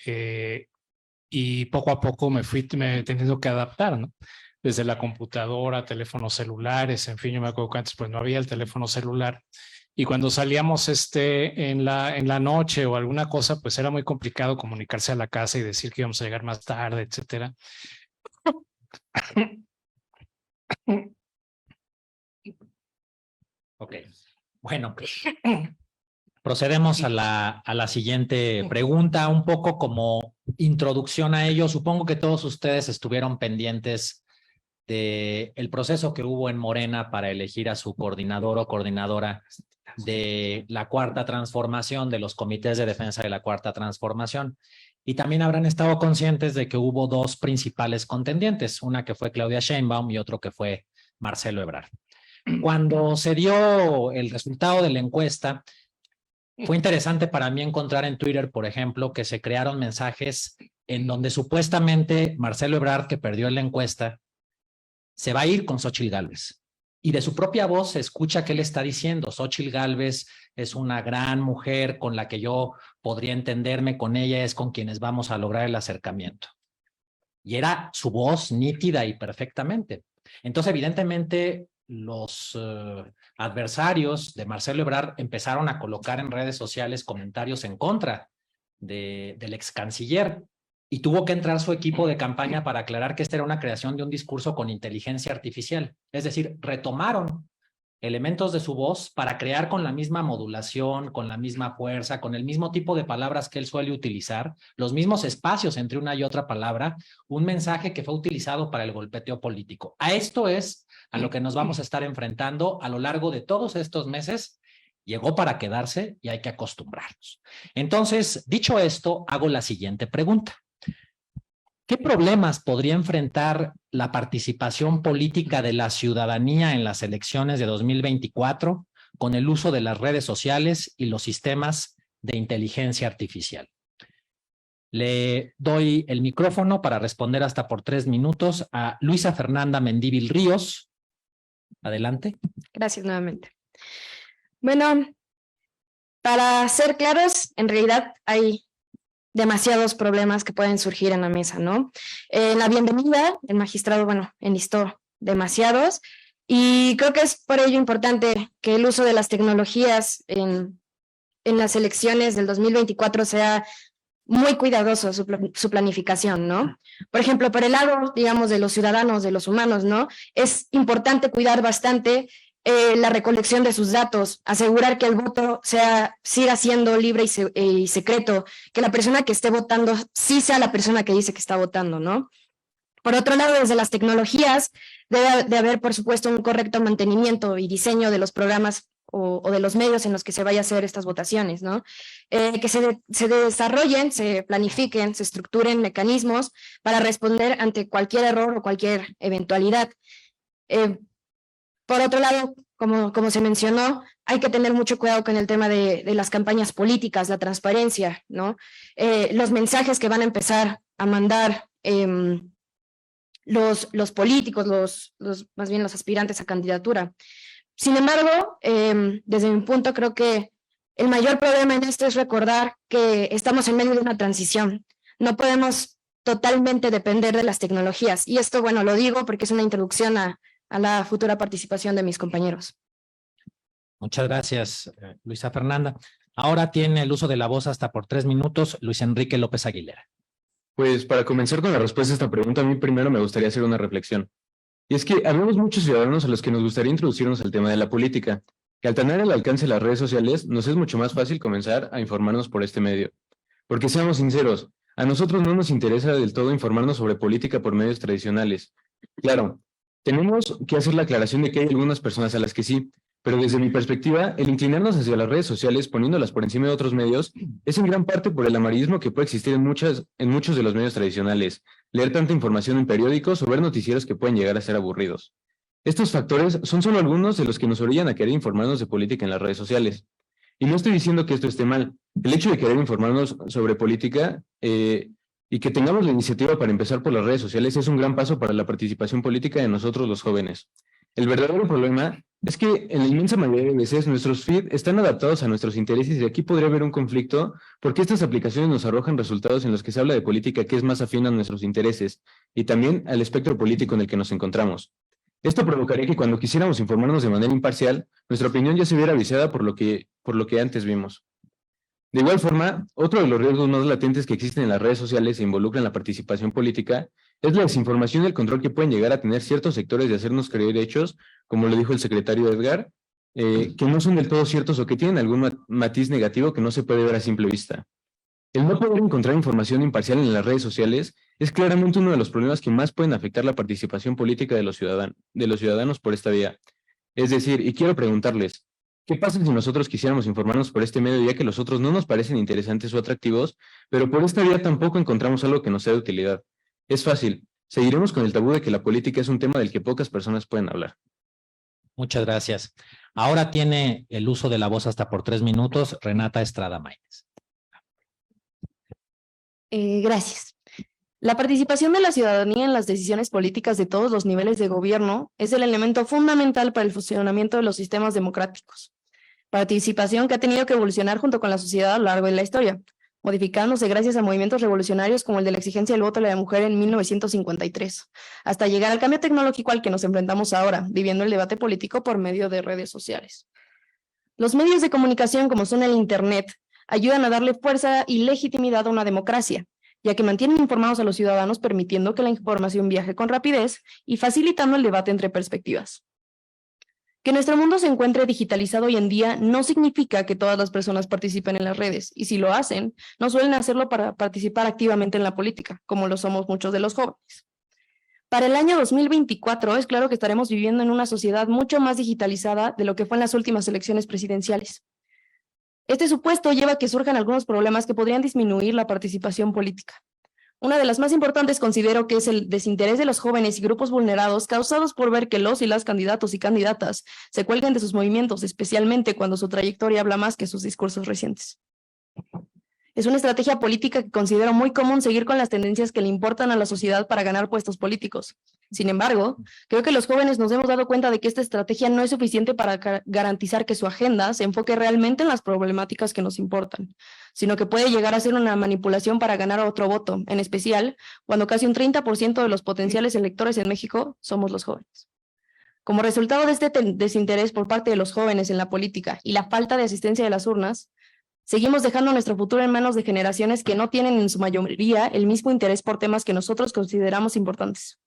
S3: y poco a poco me fui teniendo que adaptar, ¿no? Desde la computadora, teléfonos celulares, en fin, yo me acuerdo que antes pues no había el teléfono celular y cuando salíamos en la noche o alguna cosa, pues era muy complicado comunicarse a la casa y decir que íbamos a llegar más tarde, etcétera.
S5: Ok, bueno, procedemos a la siguiente pregunta, un poco como introducción a ello. Supongo que todos ustedes estuvieron pendientes del proceso que hubo en Morena para elegir a su coordinador o coordinadora de la Cuarta Transformación, de los comités de defensa de la Cuarta Transformación. Y también habrán estado conscientes de que hubo 2 principales contendientes, una que fue Claudia Sheinbaum y otro que fue Marcelo Ebrard. Cuando se dio el resultado de la encuesta, fue interesante para mí encontrar en Twitter, por ejemplo, que se crearon mensajes en donde supuestamente Marcelo Ebrard, que perdió en la encuesta, se va a ir con Xóchitl Gálvez. Y de su propia voz se escucha que él está diciendo, Xóchitl Gálvez es una gran mujer con la que yo podría entenderme, con ella es con quienes vamos a lograr el acercamiento. Y era su voz nítida y perfectamente. Entonces, evidentemente, los adversarios de Marcelo Ebrard empezaron a colocar en redes sociales comentarios en contra del ex canciller. Y tuvo que entrar su equipo de campaña para aclarar que esta era una creación de un discurso con inteligencia artificial. Es decir, retomaron elementos de su voz para crear con la misma modulación, con la misma fuerza, con el mismo tipo de palabras que él suele utilizar, los mismos espacios entre una y otra palabra, un mensaje que fue utilizado para el golpeteo político. A esto es a lo que nos vamos a estar enfrentando a lo largo de todos estos meses. Llegó para quedarse y hay que acostumbrarnos. Entonces, dicho esto, hago la siguiente pregunta. ¿Qué problemas podría enfrentar la participación política de la ciudadanía en las elecciones de 2024 con el uso de las redes sociales y los sistemas de inteligencia artificial. Le doy el micrófono para responder hasta por 3 minutos a Luisa Fernanda Mendívil Ríos. Adelante.
S6: Gracias nuevamente. Bueno, para ser claros, en realidad hay demasiados problemas que pueden surgir en la mesa, ¿no? En la bienvenida, el magistrado, enlistó demasiados y creo que es por ello importante que el uso de las tecnologías en las elecciones del 2024 sea muy cuidadoso su planificación, ¿no? Por ejemplo, por el lado, digamos, de los ciudadanos, de los humanos, ¿no? Es importante cuidar bastante la recolección de sus datos, asegurar que el voto siga siendo libre y secreto, que la persona que esté votando sí sea la persona que dice que está votando, ¿no? Por otro lado, desde las tecnologías, debe de haber, por supuesto, un correcto mantenimiento y diseño de los programas o de los medios en los que se vaya a hacer estas votaciones, ¿no? Que se desarrollen, se planifiquen, se estructuren mecanismos para responder ante cualquier error o cualquier eventualidad. Por otro lado, como se mencionó, hay que tener mucho cuidado con el tema de las campañas políticas, la transparencia, ¿no? Los mensajes que van a empezar a mandar los políticos, más bien los aspirantes a candidatura. Sin embargo, desde mi punto, creo que el mayor problema en esto es recordar que estamos en medio de una transición. No podemos totalmente depender de las tecnologías. Y esto, lo digo porque es una introducción a la futura participación de mis compañeros.
S5: Muchas gracias, Luisa Fernanda. Ahora tiene el uso de la voz hasta por 3 minutos, Luis Enrique López Aguilera.
S7: Pues para comenzar con la respuesta a esta pregunta, a mí primero me gustaría hacer una reflexión. Y es que habemos muchos ciudadanos a los que nos gustaría introducirnos al tema de la política, que al tener el alcance de las redes sociales, nos es mucho más fácil comenzar a informarnos por este medio. Porque seamos sinceros, a nosotros no nos interesa del todo informarnos sobre política por medios tradicionales. Claro, tenemos que hacer la aclaración de que hay algunas personas a las que sí, pero desde mi perspectiva, el inclinarnos hacia las redes sociales poniéndolas por encima de otros medios es en gran parte por el amarillismo que puede existir en muchos de los medios tradicionales, leer tanta información en periódicos o ver noticieros que pueden llegar a ser aburridos. Estos factores son solo algunos de los que nos orillan a querer informarnos de política en las redes sociales. Y no estoy diciendo que esto esté mal. El hecho de querer informarnos sobre política y que tengamos la iniciativa para empezar por las redes sociales es un gran paso para la participación política de nosotros los jóvenes. El verdadero problema es que en la inmensa mayoría de veces nuestros feeds están adaptados a nuestros intereses y aquí podría haber un conflicto porque estas aplicaciones nos arrojan resultados en los que se habla de política que es más afín a nuestros intereses y también al espectro político en el que nos encontramos. Esto provocaría que cuando quisiéramos informarnos de manera imparcial, nuestra opinión ya se viera viciada por lo que antes vimos. De igual forma, otro de los riesgos más latentes que existen en las redes sociales e involucran la participación política es la desinformación y el control que pueden llegar a tener ciertos sectores de hacernos creer hechos, como lo dijo el secretario Edgar, que no son del todo ciertos o que tienen algún matiz negativo que no se puede ver a simple vista. El no poder encontrar información imparcial en las redes sociales es claramente uno de los problemas que más pueden afectar la participación política de los ciudadanos por esta vía. Es decir, y quiero preguntarles, ¿qué pasa si nosotros quisiéramos informarnos por este medio ya que los otros no nos parecen interesantes o atractivos, pero por esta vía tampoco encontramos algo que nos sea de utilidad? Es fácil, seguiremos con el tabú de que la política es un tema del que pocas personas pueden hablar.
S5: Muchas gracias. Ahora tiene el uso de la voz hasta por 3 minutos, Renata Estrada Maínez.
S6: Gracias. La participación de la ciudadanía en las decisiones políticas de todos los niveles de gobierno es el elemento fundamental para el funcionamiento de los sistemas democráticos. Participación que ha tenido que evolucionar junto con la sociedad a lo largo de la historia, modificándose gracias a movimientos revolucionarios como el de la exigencia del voto de la mujer en 1953, hasta llegar al cambio tecnológico al que nos enfrentamos ahora, viviendo el debate político por medio de redes sociales. Los medios de comunicación, como son el Internet, ayudan a darle fuerza y legitimidad a una democracia, ya que mantienen informados a los ciudadanos permitiendo que la información viaje con rapidez y facilitando el debate entre perspectivas. Que nuestro mundo se encuentre digitalizado hoy en día no significa que todas las personas participen en las redes, y si lo hacen, no suelen hacerlo para participar activamente en la política, como lo somos muchos de los jóvenes. Para el año 2024 es claro que estaremos viviendo en una sociedad mucho más digitalizada de lo que fue en las últimas elecciones presidenciales. Este supuesto lleva a que surjan algunos problemas que podrían disminuir la participación política. Una de las más importantes considero que es el desinterés de los jóvenes y grupos vulnerados causados por ver que los y las candidatos y candidatas se cuelguen de sus movimientos, especialmente cuando su trayectoria habla más que sus discursos recientes. Es una estrategia política que considero muy común seguir con las tendencias que le importan a la sociedad para ganar puestos políticos. Sin embargo, creo que los jóvenes nos hemos dado cuenta de que esta estrategia no es suficiente para garantizar que su agenda se enfoque realmente en las problemáticas que nos importan, sino que puede llegar a ser una manipulación para ganar otro voto, en especial cuando casi un 30% de los potenciales electores en México somos los jóvenes. Como resultado de este desinterés por parte de los jóvenes en la política y la falta de asistencia de las urnas, seguimos dejando nuestro futuro en manos de generaciones que no tienen en su mayoría el mismo interés por temas que nosotros consideramos importantes.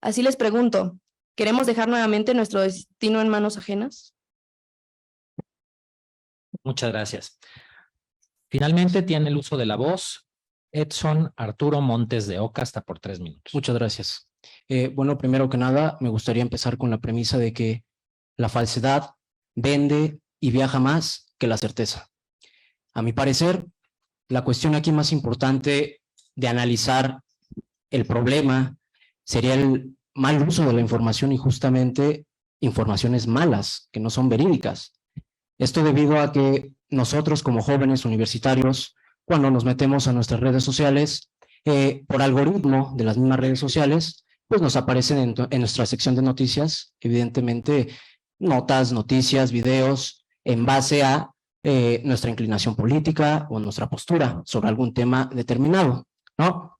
S6: Así les pregunto, ¿queremos dejar nuevamente nuestro destino en manos ajenas?
S5: Muchas gracias. Finalmente tiene el uso de la voz Edson Arturo Montes de Oca, hasta por 3 minutos.
S8: Muchas gracias. Bueno, primero que nada, me gustaría empezar con la premisa de que la falsedad vende y viaja más que la certeza. A mi parecer, la cuestión aquí más importante de analizar el problema sería el mal uso de la información y justamente informaciones malas que no son verídicas. Esto debido a que nosotros como jóvenes universitarios, cuando nos metemos a nuestras redes sociales, por algoritmo de las mismas redes sociales, pues nos aparecen en nuestra sección de noticias, evidentemente, notas, noticias, videos, en base a nuestra inclinación política o nuestra postura sobre algún tema determinado, ¿no?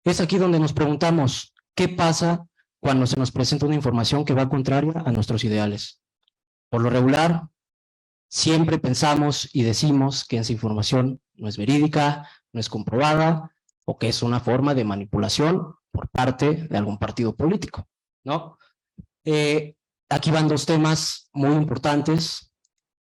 S8: Es aquí donde nos preguntamos, ¿qué pasa cuando se nos presenta una información que va contraria a nuestros ideales? Por lo regular, siempre pensamos y decimos que esa información no es verídica, no es comprobada, o que es una forma de manipulación por parte de algún partido político, ¿no? Aquí van 2 temas muy importantes.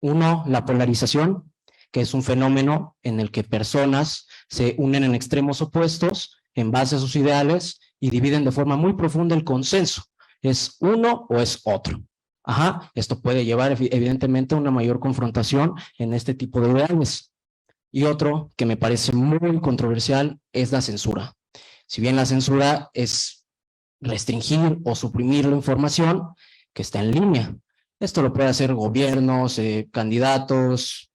S8: Uno, la polarización, que es un fenómeno en el que personas se unen en extremos opuestos en base a sus ideales y dividen de forma muy profunda el consenso. ¿Es uno o es otro? Esto puede llevar evidentemente a una mayor confrontación en este tipo de ideales. Y otro que me parece muy controversial es la censura. Si bien la censura es restringir o suprimir la información que está en línea, esto lo puede hacer gobiernos, candidatos,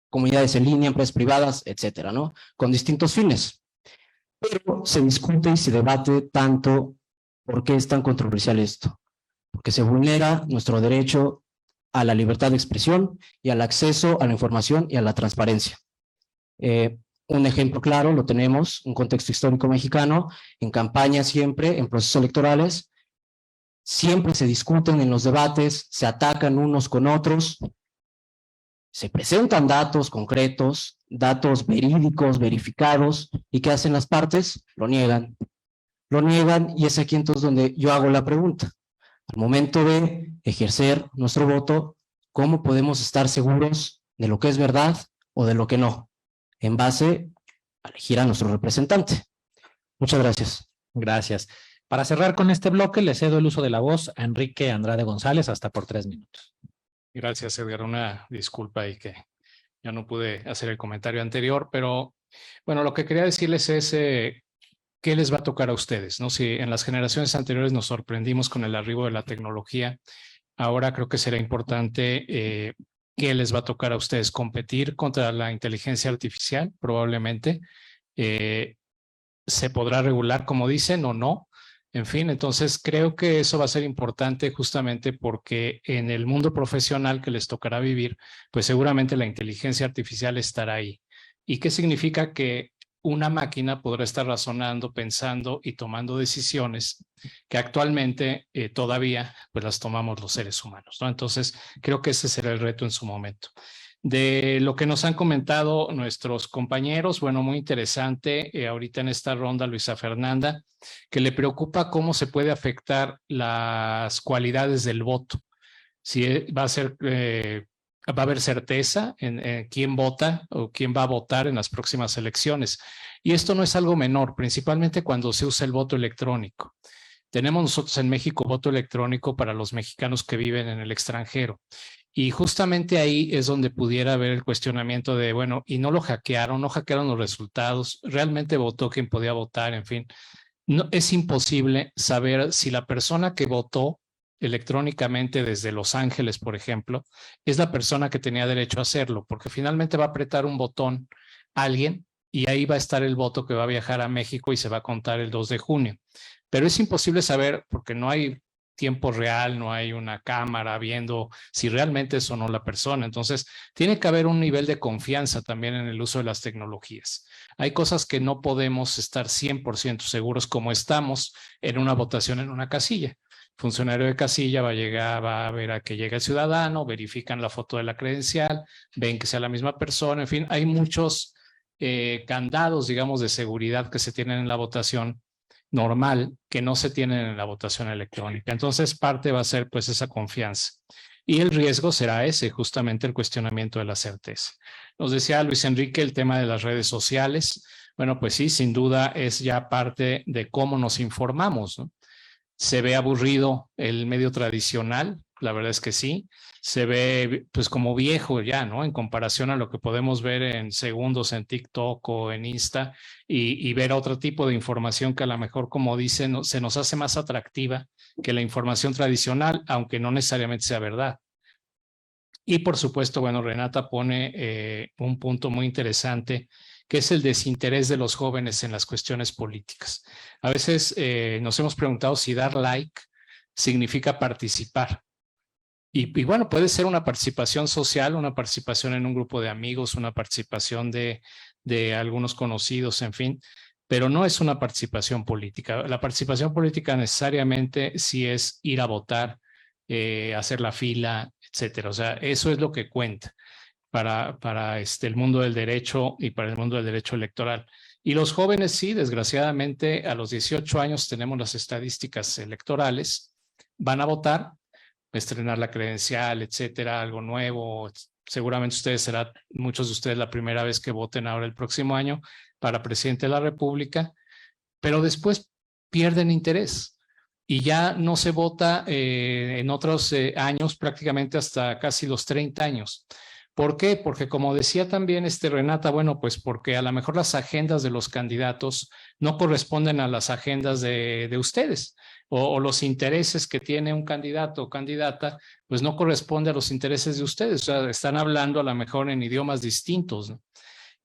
S8: comunidades en línea, empresas privadas, etcétera, ¿no? Con distintos fines. Pero se discute y se debate tanto por qué es tan controversial esto. Porque se vulnera nuestro derecho a la libertad de expresión y al acceso a la información y a la transparencia. Un ejemplo claro lo tenemos, un contexto histórico mexicano, en campañas siempre, en procesos electorales, siempre se discuten en los debates, se atacan unos con otros, se presentan datos concretos, datos verídicos, verificados, ¿y qué hacen las partes? Lo niegan y es aquí entonces donde yo hago la pregunta. Al momento de ejercer nuestro voto, ¿cómo podemos estar seguros de lo que es verdad o de lo que no? En base a elegir a nuestro representante. Muchas gracias.
S5: Gracias. Para cerrar con este bloque, le cedo el uso de la voz a Enrique Andrade González, hasta por 3 minutos.
S3: Gracias, Edgar. Una disculpa ahí que ya no pude hacer el comentario anterior, pero bueno, lo que quería decirles es qué les va a tocar a ustedes, ¿no? Si en las generaciones anteriores nos sorprendimos con el arribo de la tecnología, ahora creo que será importante qué les va a tocar a ustedes, competir contra la inteligencia artificial, probablemente. Se podrá regular, como dicen, o no. En fin, entonces creo que eso va a ser importante justamente porque en el mundo profesional que les tocará vivir, pues seguramente la inteligencia artificial estará ahí. ¿Y qué significa? Que una máquina podrá estar razonando, pensando y tomando decisiones que actualmente todavía pues las tomamos los seres humanos, ¿no? Entonces creo que ese será el reto en su momento. De lo que nos han comentado nuestros compañeros, bueno, muy interesante ahorita en esta ronda Luisa Fernanda, que le preocupa cómo se puede afectar las cualidades del voto. Si va a ser, va a haber certeza en quién vota o quién va a votar en las próximas elecciones. Y esto no es algo menor, principalmente cuando se usa el voto electrónico. Tenemos nosotros en México voto electrónico para los mexicanos que viven en el extranjero. Y justamente ahí es donde pudiera haber el cuestionamiento de, bueno, y no hackearon los resultados, realmente votó quien podía votar, en fin. No, es imposible saber si la persona que votó electrónicamente desde Los Ángeles, por ejemplo, es la persona que tenía derecho a hacerlo, porque finalmente va a apretar un botón alguien y ahí va a estar el voto que va a viajar a México y se va a contar el 2 de junio. Pero es imposible saber porque no hay tiempo real, no hay una cámara viendo si realmente es o no la persona. Entonces, tiene que haber un nivel de confianza también en el uso de las tecnologías. Hay cosas que no podemos estar 100% seguros como estamos en una votación en una casilla. Funcionario de casilla va a llegar, va a ver a que llega el ciudadano, verifican la foto de la credencial, ven que sea la misma persona, en fin, hay muchos candados, digamos, de seguridad que se tienen en la votación normal que no se tienen en la votación electrónica. Entonces, parte va a ser pues esa confianza. Y el riesgo será ese, justamente el cuestionamiento de la certeza. Nos decía Luis Enrique el tema de las redes sociales. Bueno, pues sí, sin duda es ya parte de cómo nos informamos, ¿no? Se ve aburrido el medio tradicional, la verdad es que sí. Se ve pues como viejo ya, ¿no? En comparación a lo que podemos ver en segundos en TikTok o en Insta y ver otro tipo de información que a lo mejor, como dicen, se nos hace más atractiva que la información tradicional, aunque no necesariamente sea verdad. Y por supuesto, bueno, Renata pone un punto muy interesante, que es el desinterés de los jóvenes en las cuestiones políticas. A veces nos hemos preguntado si dar like significa participar. Y bueno, puede ser una participación social, una participación en un grupo de amigos, una participación de algunos conocidos, en fin, pero no es una participación política. La participación política necesariamente sí es ir a votar, hacer la fila, etcétera. O sea, eso es lo que cuenta para el mundo del derecho y para el mundo del derecho electoral. Y los jóvenes sí, desgraciadamente, a los 18 años tenemos las estadísticas electorales, van a votar, estrenar la credencial, etcétera, algo nuevo. Seguramente muchos de ustedes la primera vez que voten ahora el próximo año para presidente de la República, pero después pierden interés y ya no se vota en otros años, prácticamente hasta casi los 30 años. ¿Por qué? Porque como decía también Renata, bueno, pues porque a lo mejor las agendas de los candidatos no corresponden a las agendas de ustedes o los intereses que tiene un candidato o candidata, pues no corresponde a los intereses de ustedes. O sea, están hablando a lo mejor en idiomas distintos, ¿no?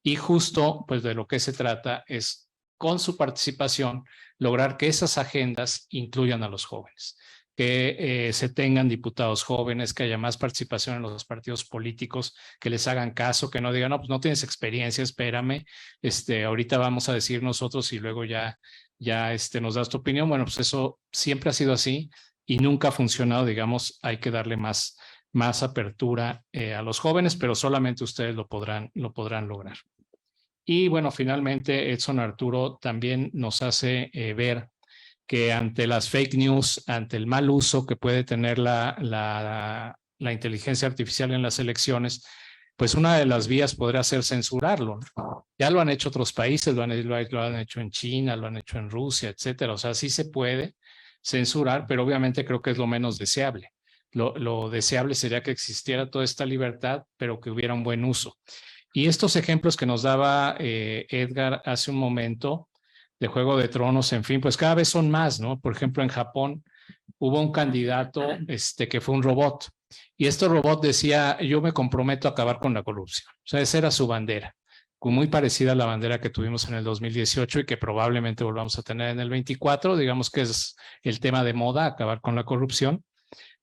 S3: Y justo, pues de lo que se trata es, con su participación, lograr que esas agendas incluyan a los jóvenes, que se tengan diputados jóvenes, que haya más participación en los partidos políticos, que les hagan caso, que no digan, no, pues no tienes experiencia, espérame, ahorita vamos a decir nosotros y luego ya nos das tu opinión. Bueno, pues eso siempre ha sido así y nunca ha funcionado, digamos, hay que darle más apertura a los jóvenes, pero solamente ustedes lo podrán lograr. Y bueno, finalmente Edson Arturo también nos hace ver que ante las fake news, ante el mal uso que puede tener la inteligencia artificial en las elecciones, pues una de las vías podría ser censurarlo, ¿no? Ya lo han hecho otros países, lo han hecho en China, lo han hecho en Rusia, etcétera. O sea, sí se puede censurar, pero obviamente creo que es lo menos deseable. Lo deseable sería que existiera toda esta libertad, pero que hubiera un buen uso. Y estos ejemplos que nos daba Edgar hace un momento, de Juego de Tronos, en fin, pues cada vez son más, ¿no? Por ejemplo, en Japón hubo un candidato que fue un robot. Y este robot decía, yo me comprometo a acabar con la corrupción. O sea, esa era su bandera, muy parecida a la bandera que tuvimos en el 2018 y que probablemente volvamos a tener en el 24. Digamos que es el tema de moda, acabar con la corrupción.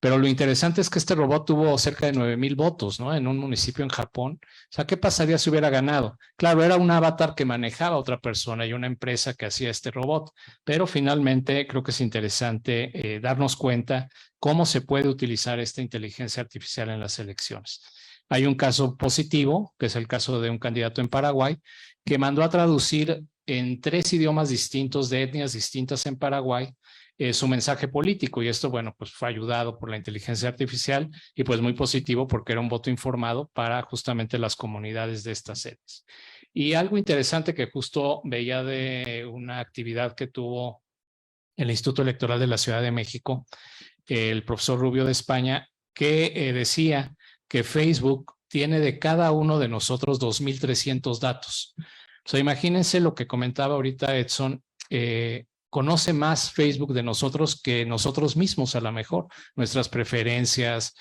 S3: Pero lo interesante es que este robot tuvo cerca de 9,000 votos, ¿no? En un municipio en Japón. O sea, ¿qué pasaría si hubiera ganado? Claro, era un avatar que manejaba a otra persona y una empresa que hacía este robot. Pero finalmente creo que es interesante darnos cuenta cómo se puede utilizar esta inteligencia artificial en las elecciones. Hay un caso positivo, que es el caso de un candidato en Paraguay, que mandó a traducir en 3 idiomas distintos de etnias distintas en Paraguay su mensaje político, y esto, bueno, pues fue ayudado por la inteligencia artificial y pues muy positivo porque era un voto informado para justamente las comunidades de estas etnias. Y algo interesante que justo veía de una actividad que tuvo el Instituto Electoral de la Ciudad de México, el profesor Rubio de España, que decía que Facebook tiene de cada uno de nosotros 2,300 datos. O sea, imagínense lo que comentaba ahorita Edson, conoce más Facebook de nosotros que nosotros mismos, a lo mejor, nuestras preferencias,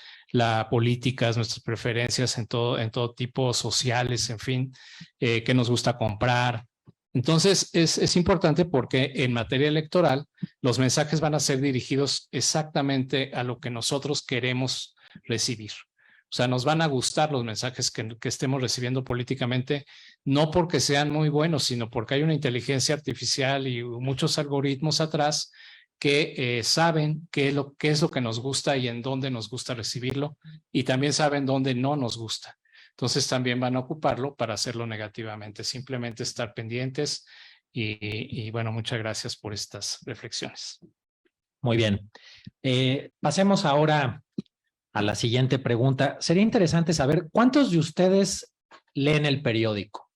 S3: políticas, nuestras preferencias en todo tipo sociales, en fin, qué nos gusta comprar. Entonces, es importante porque en materia electoral, los mensajes van a ser dirigidos exactamente a lo que nosotros queremos recibir. O sea, nos van a gustar los mensajes que estemos recibiendo políticamente, no porque sean muy buenos, sino porque hay una inteligencia artificial y muchos algoritmos atrás que saben qué es lo que nos gusta y en dónde nos gusta recibirlo, y también saben dónde no nos gusta. Entonces también van a ocuparlo para hacerlo negativamente. Simplemente estar pendientes y bueno, muchas gracias por estas reflexiones.
S5: Muy bien. Pasemos ahora a la siguiente pregunta. Sería interesante saber cuántos de ustedes leen el periódico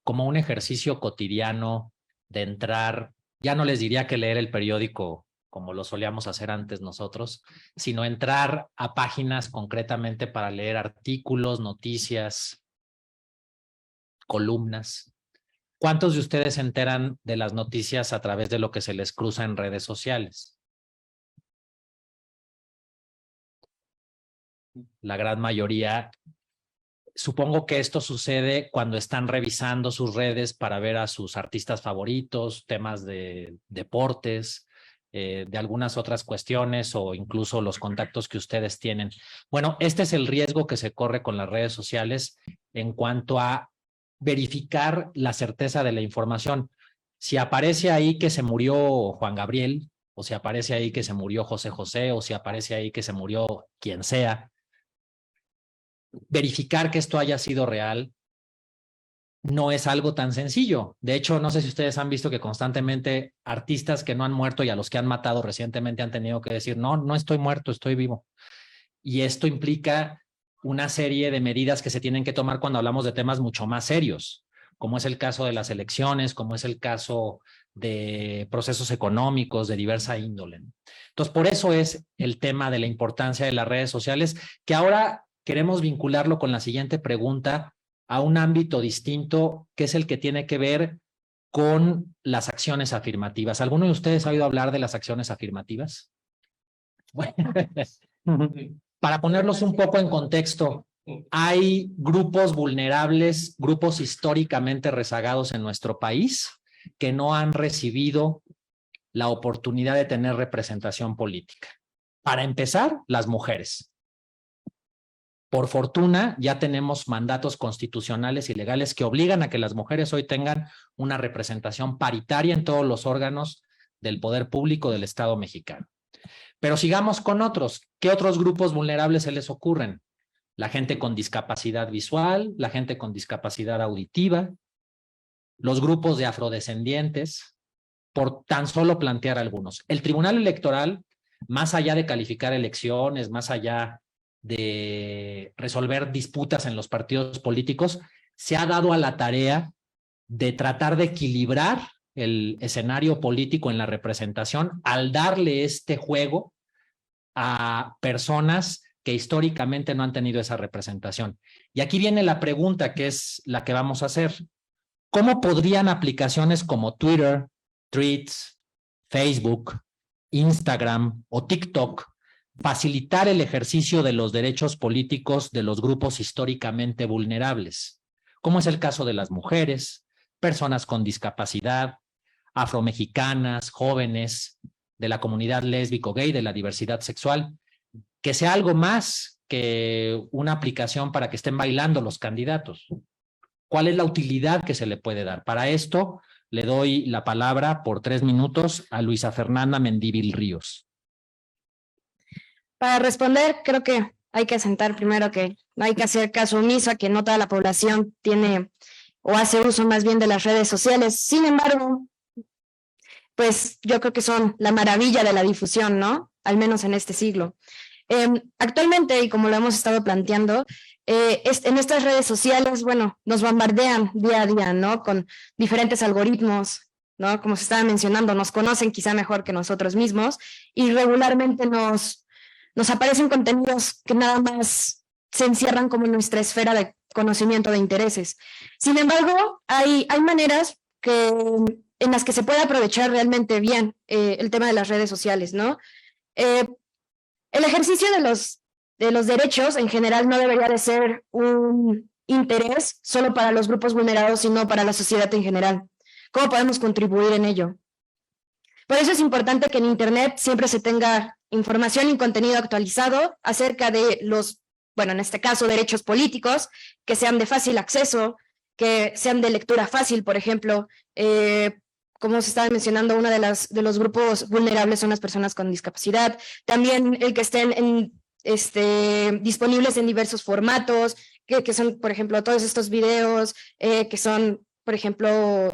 S5: como un ejercicio cotidiano de entrar. Ya no les diría que leer el periódico como lo solíamos hacer antes nosotros, sino entrar a páginas concretamente para leer artículos, noticias, columnas. ¿Cuántos de ustedes se enteran de las noticias a través de lo que se les cruza en redes sociales? La gran mayoría. Supongo que esto sucede cuando están revisando sus redes para ver a sus artistas favoritos, temas de deportes, de algunas otras cuestiones o incluso los contactos que ustedes tienen. Bueno, este es el riesgo que se corre con las redes sociales en cuanto a verificar la certeza de la información. Si aparece ahí que se murió Juan Gabriel, o si aparece ahí que se murió José José, o si aparece ahí que se murió quien sea, verificar que esto haya sido real no es algo tan sencillo. De hecho, no sé si ustedes han visto que constantemente artistas que no han muerto y a los que han matado recientemente han tenido que decir, no estoy muerto, estoy vivo. Y esto implica una serie de medidas que se tienen que tomar cuando hablamos de temas mucho más serios, como es el caso de las elecciones, como es el caso de procesos económicos de diversa índole. Entonces, por eso es el tema de la importancia de las redes sociales, que ahora queremos vincularlo con la siguiente pregunta a un ámbito distinto, que es el que tiene que ver con las acciones afirmativas. ¿Alguno de ustedes ha oído hablar de las acciones afirmativas? Bueno, para ponerlos un poco en contexto, hay grupos vulnerables, grupos históricamente rezagados en nuestro país que no han recibido la oportunidad de tener representación política. Para empezar, las mujeres. Por fortuna, ya tenemos mandatos constitucionales y legales que obligan a que las mujeres hoy tengan una representación paritaria en todos los órganos del poder público del Estado mexicano. Pero sigamos con otros. ¿Qué otros grupos vulnerables se les ocurren? La gente con discapacidad visual, la gente con discapacidad auditiva, los grupos de afrodescendientes, por tan solo plantear algunos. El Tribunal Electoral, más allá de calificar elecciones, más allá de resolver disputas en los partidos políticos, se ha dado a la tarea de tratar de equilibrar el escenario político en la representación al darle este juego a personas que históricamente no han tenido esa representación. Y aquí viene la pregunta que es la que vamos a hacer. ¿Cómo podrían aplicaciones como Twitter, Threads, Facebook, Instagram o TikTok facilitar el ejercicio de los derechos políticos de los grupos históricamente vulnerables, como es el caso de las mujeres, personas con discapacidad, afromexicanas, jóvenes, de la comunidad lésbico-gay, de la diversidad sexual, que sea algo más que una aplicación para que estén bailando los candidatos? ¿Cuál es la utilidad que se le puede dar? Para esto le doy la palabra por 3 minutos a Luisa Fernanda Mendívil Ríos.
S6: Para responder, creo que hay que asentar primero que no hay que hacer caso omiso a que no toda la población tiene o hace uso más bien de las redes sociales. Sin embargo, pues yo creo que son la maravilla de la difusión, ¿no? Al menos en este siglo. Actualmente, y como lo hemos estado planteando, en estas redes sociales, bueno, nos bombardean día a día, ¿no? Con diferentes algoritmos, ¿no? Como se estaba mencionando, nos conocen quizá mejor que nosotros mismos y regularmente nos aparecen contenidos que nada más se encierran como en nuestra esfera de conocimiento de intereses. Sin embargo, hay maneras que en las que se puede aprovechar realmente bien el tema de las redes sociales, ¿no? El ejercicio de los derechos en general no debería de ser un interés solo para los grupos vulnerados, sino para la sociedad en general. ¿Cómo podemos contribuir en ello? Por eso es importante que en Internet siempre se tenga información y contenido actualizado acerca de los, bueno, en este caso, derechos políticos, que sean de fácil acceso, que sean de lectura fácil, por ejemplo. Como se estaba mencionando, uno de los grupos vulnerables son las personas con discapacidad. También el que estén disponibles en diversos formatos, que son, por ejemplo, todos estos videos, que son, por ejemplo,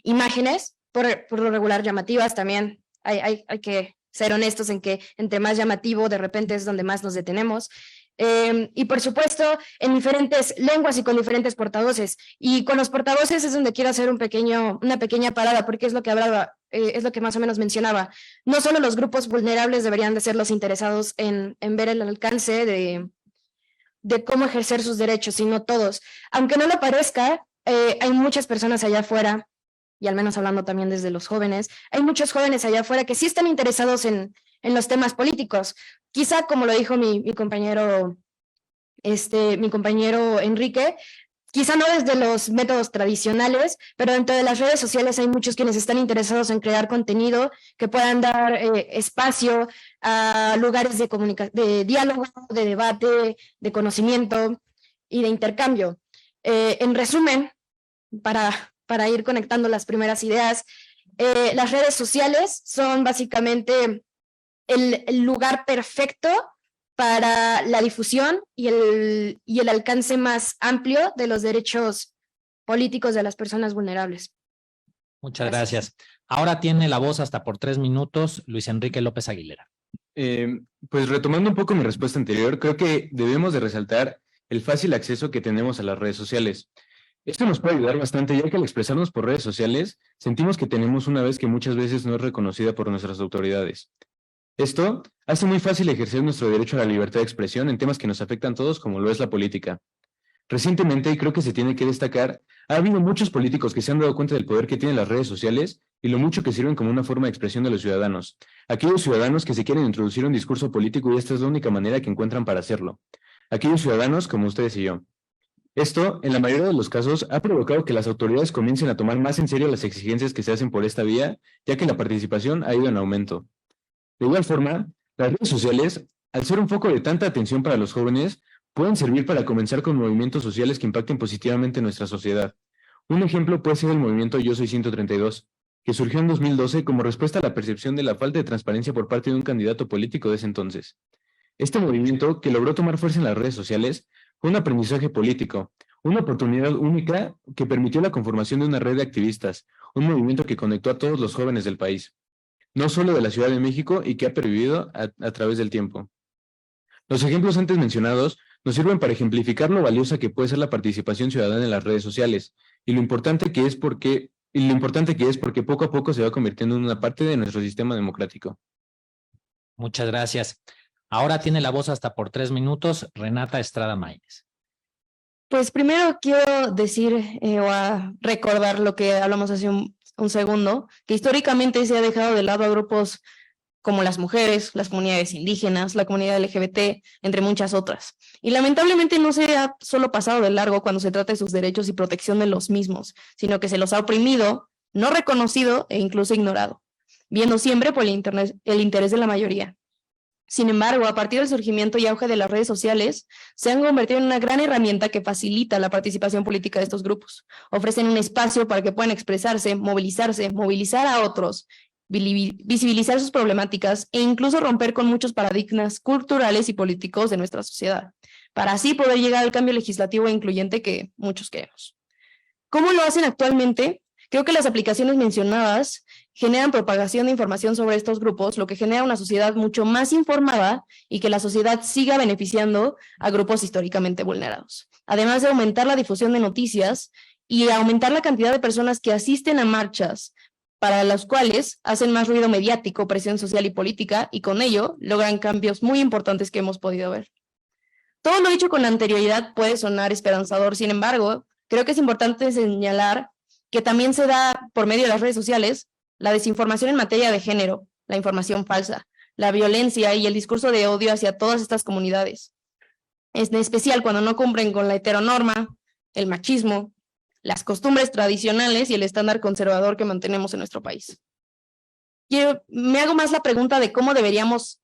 S6: imágenes, por lo regular llamativas también. Hay que ser honestos en que entre más llamativo, de repente es donde más nos detenemos. Y por supuesto, en diferentes lenguas y con diferentes portavoces. Y con los portavoces es donde quiero hacer una pequeña parada, porque es lo que hablaba, es lo que más o menos mencionaba. No solo los grupos vulnerables deberían de ser los interesados en ver el alcance de cómo ejercer sus derechos, sino todos. Aunque no lo parezca, hay muchas personas allá afuera, y al menos hablando también desde los jóvenes, hay muchos jóvenes allá afuera que sí están interesados en los temas políticos. Quizá, como lo dijo mi compañero Enrique, quizá no desde los métodos tradicionales, pero dentro de las redes sociales hay muchos quienes están interesados en crear contenido que puedan dar espacio a lugares de diálogo, de debate, de conocimiento y de intercambio. En resumen, para ir conectando las primeras ideas, las redes sociales son básicamente el lugar perfecto para la difusión y el alcance más amplio de los derechos políticos de las personas vulnerables.
S5: Muchas gracias. Ahora tiene la voz hasta por 3 minutos Luis Enrique López Aguilera.
S7: Pues retomando un poco mi respuesta anterior, creo que debemos de resaltar el fácil acceso que tenemos a las redes sociales. Esto nos puede ayudar bastante, ya que al expresarnos por redes sociales, sentimos que tenemos una vez que muchas veces no es reconocida por nuestras autoridades. Esto hace muy fácil ejercer nuestro derecho a la libertad de expresión en temas que nos afectan a todos, como lo es la política. Recientemente, y creo que se tiene que destacar, ha habido muchos políticos que se han dado cuenta del poder que tienen las redes sociales y lo mucho que sirven como una forma de expresión de los ciudadanos. Aquellos ciudadanos que se quieren introducir un discurso político y esta es la única manera que encuentran para hacerlo. Aquellos ciudadanos como ustedes y yo. Esto, en la mayoría de los casos, ha provocado que las autoridades comiencen a tomar más en serio las exigencias que se hacen por esta vía, ya que la participación ha ido en aumento. De igual forma, las redes sociales, al ser un foco de tanta atención para los jóvenes, pueden servir para comenzar con movimientos sociales que impacten positivamente en nuestra sociedad. Un ejemplo puede ser el movimiento Yo Soy 132, que surgió en 2012 como respuesta a la percepción de la falta de transparencia por parte de un candidato político de ese entonces. Este movimiento, que logró tomar fuerza en las redes sociales, fue un aprendizaje político, una oportunidad única que permitió la conformación de una red de activistas, un movimiento que conectó a todos los jóvenes del país, no solo de la Ciudad de México y que ha pervivido a través del tiempo. Los ejemplos antes mencionados nos sirven para ejemplificar lo valiosa que puede ser la participación ciudadana en las redes sociales y lo importante que es porque poco a poco se va convirtiendo en una parte de nuestro sistema democrático.
S5: Muchas gracias. Ahora tiene la voz hasta por 3 minutos Renata Estrada Maínez.
S6: Pues primero quiero decir o recordar lo que hablamos hace un segundo, que históricamente se ha dejado de lado a grupos como las mujeres, las comunidades indígenas, la comunidad LGBT, entre muchas otras. Y lamentablemente no se ha solo pasado de largo cuando se trata de sus derechos y protección de los mismos, sino que se los ha oprimido, no reconocido e incluso ignorado, viendo siempre por el interés de la mayoría. Sin embargo, a partir del surgimiento y auge de las redes sociales, se han convertido en una gran herramienta que facilita la participación política de estos grupos. Ofrecen un espacio para que puedan expresarse, movilizar a otros, visibilizar sus problemáticas e incluso romper con muchos paradigmas culturales y políticos de nuestra sociedad, para así poder llegar al cambio legislativo e incluyente que muchos queremos. ¿Cómo lo hacen actualmente? Creo que las aplicaciones mencionadas generan propagación de información sobre estos grupos, lo que genera una sociedad mucho más informada y que la sociedad siga beneficiando a grupos históricamente vulnerados. Además de aumentar la difusión de noticias y aumentar la cantidad de personas que asisten a marchas, para las cuales hacen más ruido mediático, presión social y política, y con ello logran cambios muy importantes que hemos podido ver. Todo lo dicho con anterioridad puede sonar esperanzador, sin embargo, creo que es importante señalar que también se da por medio de las redes sociales, la desinformación en materia de género, la información falsa, la violencia y el discurso de odio hacia todas estas comunidades. En especial cuando no cumplen con la heteronorma, el machismo, las costumbres tradicionales y el estándar conservador que mantenemos en nuestro país. Me hago más la pregunta de cómo deberíamos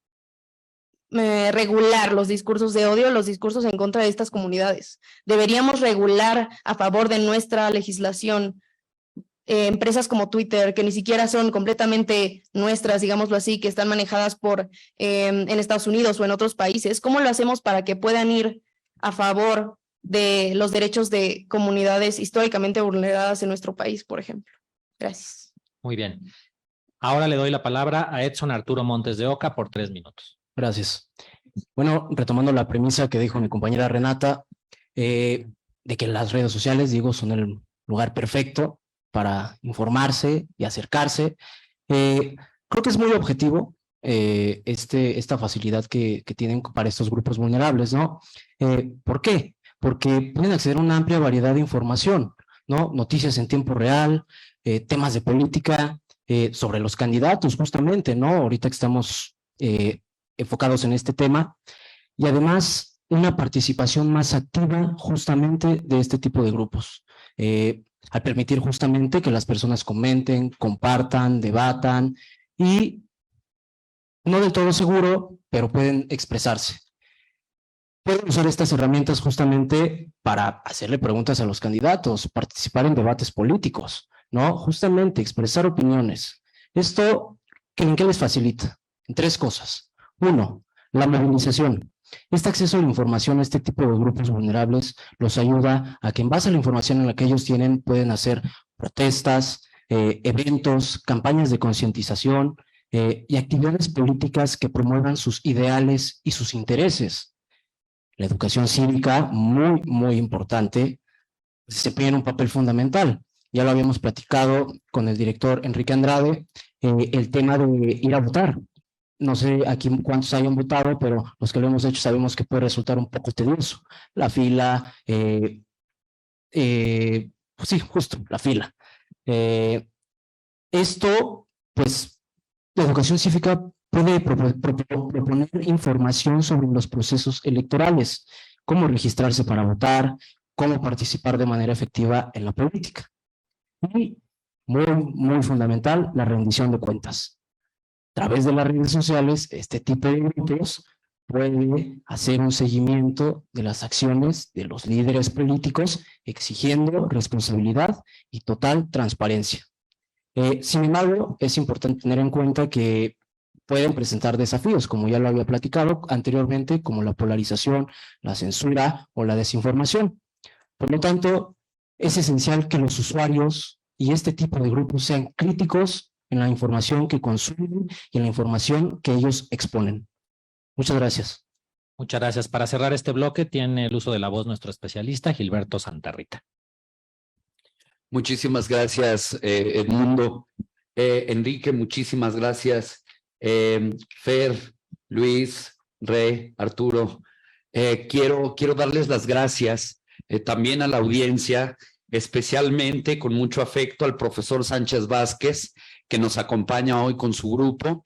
S6: regular los discursos de odio, los discursos en contra de estas comunidades. Deberíamos regular a favor de nuestra legislación empresas como Twitter, que ni siquiera son completamente nuestras, digámoslo así, que están manejadas por en Estados Unidos o en otros países. ¿Cómo lo hacemos para que puedan ir a favor de los derechos de comunidades históricamente vulneradas en nuestro país, por ejemplo? Gracias.
S5: Muy bien. Ahora le doy la palabra a Edson Arturo Montes de Oca por 3 minutos.
S8: Gracias. Bueno, retomando la premisa que dijo mi compañera Renata, de que las redes sociales, digo, son el lugar perfecto para informarse y acercarse. Creo que es muy objetivo esta facilidad que tienen para estos grupos vulnerables, ¿no? ¿Por qué? Porque pueden acceder a una amplia variedad de información, ¿no? Noticias en tiempo real, temas de política, sobre los candidatos justamente, ¿no? Ahorita que estamos enfocados en este tema, y además una participación más activa justamente de este tipo de grupos. Al permitir justamente que las personas comenten, compartan, debatan y no del todo seguro, pero pueden expresarse. Pueden usar estas herramientas justamente para hacerle preguntas a los candidatos, participar en debates políticos, ¿no? Justamente expresar opiniones. ¿Esto en qué les facilita? En 3 cosas. 1, la movilización. Este acceso a la información a este tipo de grupos vulnerables los ayuda a que en base a la información en la que ellos tienen pueden hacer protestas, eventos, campañas de concientización y actividades políticas que promuevan sus ideales y sus intereses. La educación cívica, muy, muy importante, desempeña un papel fundamental. Ya lo habíamos platicado con el director Enrique Andrade, el tema de ir a votar. No sé aquí cuántos hayan votado, pero los que lo hemos hecho sabemos que puede resultar un poco tedioso. La fila, pues sí, justo, la fila. Esto, pues, la educación cívica puede proponer información sobre los procesos electorales, cómo registrarse para votar, cómo participar de manera efectiva en la política. Y muy, muy fundamental, la rendición de cuentas. A través de las redes sociales, este tipo de grupos puede hacer un seguimiento de las acciones de los líderes políticos, exigiendo responsabilidad y total transparencia. Sin embargo, es importante tener en cuenta que pueden presentar desafíos, como ya lo había platicado anteriormente, como la polarización, la censura o la desinformación. Por lo tanto, es esencial que los usuarios y este tipo de grupos sean críticos en la información que consumen y en la información que ellos exponen. Muchas gracias.
S5: Muchas gracias. Para cerrar este bloque, tiene el uso de la voz nuestro especialista, Gilberto Santarrita.
S9: Muchísimas gracias, Edmundo. Enrique, muchísimas gracias. Fer, Luis, Rey, Arturo. Quiero darles las gracias también a la audiencia, especialmente con mucho afecto al profesor Sánchez Vázquez, que nos acompaña hoy con su grupo.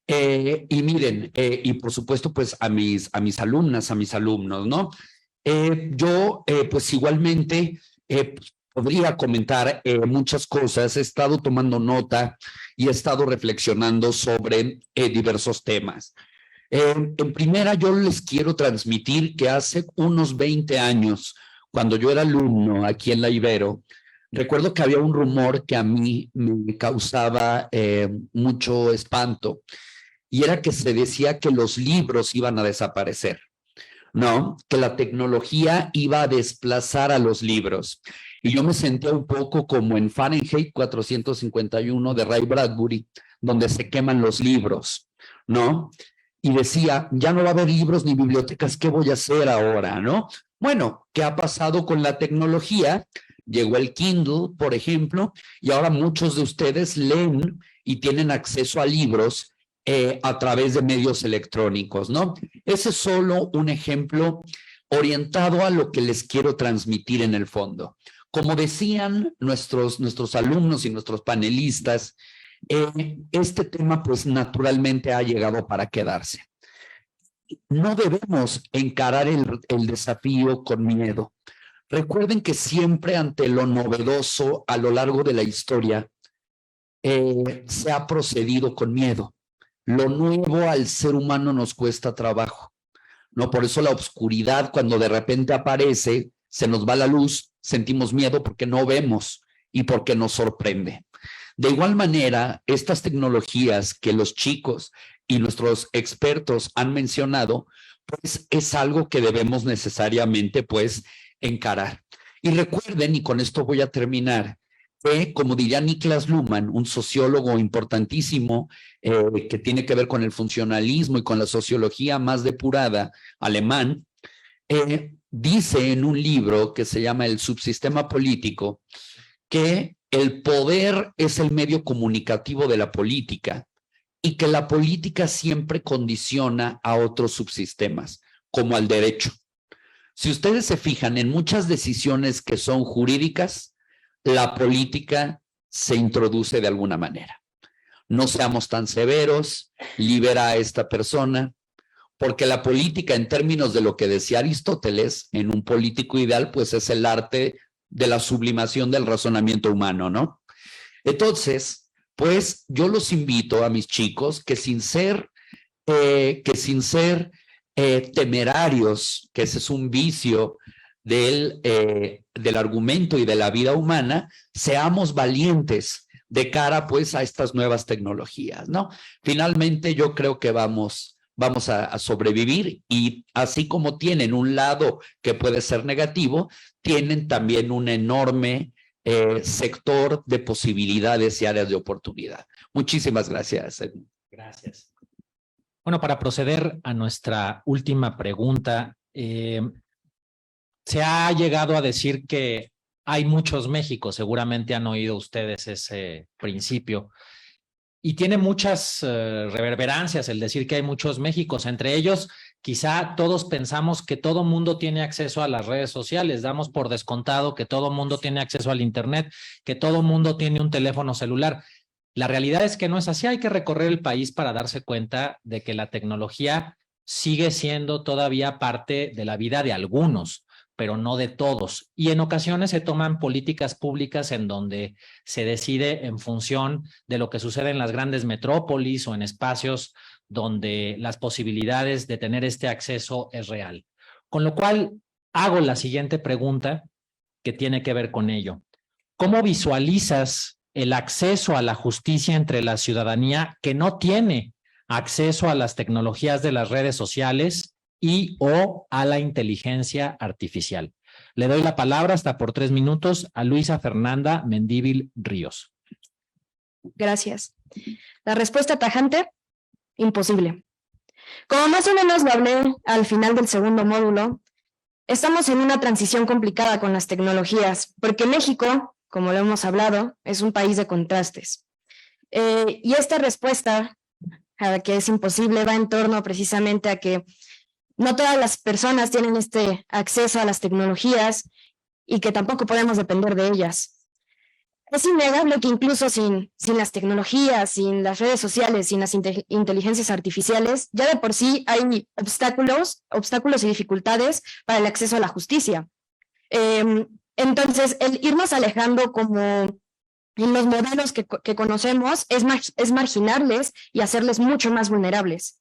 S9: Y miren, y por supuesto, pues a mis alumnas, a mis alumnos, ¿no? Yo, pues igualmente, podría comentar muchas cosas. He estado tomando nota y he estado reflexionando sobre diversos temas. En primera, yo les quiero transmitir que hace unos 20 años, cuando yo era alumno aquí en la Ibero, recuerdo que había un rumor que a mí me causaba mucho espanto, y era que se decía que los libros iban a desaparecer, ¿no? Que la tecnología iba a desplazar a los libros. Y yo me sentía un poco como en Fahrenheit 451 de Ray Bradbury, donde se queman los libros, ¿no? Y decía, ya no va a haber libros ni bibliotecas, ¿qué voy a hacer ahora, no? Bueno, ¿qué ha pasado con la tecnología? Llegó el Kindle, por ejemplo, y ahora muchos de ustedes leen y tienen acceso a libros a través de medios electrónicos, ¿no? Ese es solo un ejemplo orientado a lo que les quiero transmitir en el fondo. Como decían nuestros alumnos y nuestros panelistas, este tema pues naturalmente ha llegado para quedarse. No debemos encarar el desafío con miedo. Recuerden que siempre ante lo novedoso a lo largo de la historia se ha procedido con miedo. Lo nuevo al ser humano nos cuesta trabajo, ¿no? Por eso la oscuridad, cuando de repente aparece, se nos va la luz, sentimos miedo porque no vemos y porque nos sorprende. De igual manera, estas tecnologías que los chicos y nuestros expertos han mencionado, pues es algo que debemos necesariamente pues encarar. Y recuerden, y con esto voy a terminar, que como diría Niklas Luhmann, un sociólogo importantísimo que tiene que ver con el funcionalismo y con la sociología más depurada alemán, dice en un libro que se llama El subsistema político que el poder es el medio comunicativo de la política y que la política siempre condiciona a otros subsistemas, como al derecho. Si ustedes se fijan en muchas decisiones que son jurídicas, la política se introduce de alguna manera. No seamos tan severos, libera a esta persona, porque la política, en términos de lo que decía Aristóteles, en un político ideal, pues es el arte de la sublimación del razonamiento humano, ¿no? Entonces, pues yo los invito a mis chicos que sin ser temerarios, que ese es un vicio del argumento y de la vida humana, seamos valientes de cara pues a estas nuevas tecnologías, ¿no? Finalmente yo creo que vamos a sobrevivir y así como tienen un lado que puede ser negativo, tienen también un enorme sector de posibilidades y áreas de oportunidad. Muchísimas gracias.
S5: Gracias. Bueno, para proceder a nuestra última pregunta, se ha llegado a decir que hay muchos Méxicos, seguramente han oído ustedes ese principio, y tiene muchas reverberancias el decir que hay muchos Méxicos. Entre ellos, quizá todos pensamos que todo mundo tiene acceso a las redes sociales, damos por descontado que todo mundo tiene acceso al internet, que todo mundo tiene un teléfono celular. La realidad es que no es así, hay que recorrer el país para darse cuenta de que la tecnología sigue siendo todavía parte de la vida de algunos, pero no de todos. Y en ocasiones se toman políticas públicas en donde se decide en función de lo que sucede en las grandes metrópolis o en espacios donde las posibilidades de tener este acceso es real. Con lo cual, hago la siguiente pregunta que tiene que ver con ello. ¿Cómo visualizas el acceso a la justicia entre la ciudadanía que no tiene acceso a las tecnologías de las redes sociales y o a la inteligencia artificial? Le doy la palabra hasta por 3 minutos a Luisa Fernanda Mendívil Ríos.
S6: Gracias. La respuesta tajante, imposible. Como más o menos lo hablé al final del segundo módulo, estamos en una transición complicada con las tecnologías, porque México, como lo hemos hablado, es un país de contrastes. Y esta respuesta, a que es imposible, va en torno precisamente a que no todas las personas tienen este acceso a las tecnologías y que tampoco podemos depender de ellas. Es innegable que incluso sin las tecnologías, sin las redes sociales, sin las inteligencias artificiales, ya de por sí hay obstáculos y dificultades para el acceso a la justicia. Entonces, el irnos alejando como en los modelos que conocemos es marginarles y hacerles mucho más vulnerables.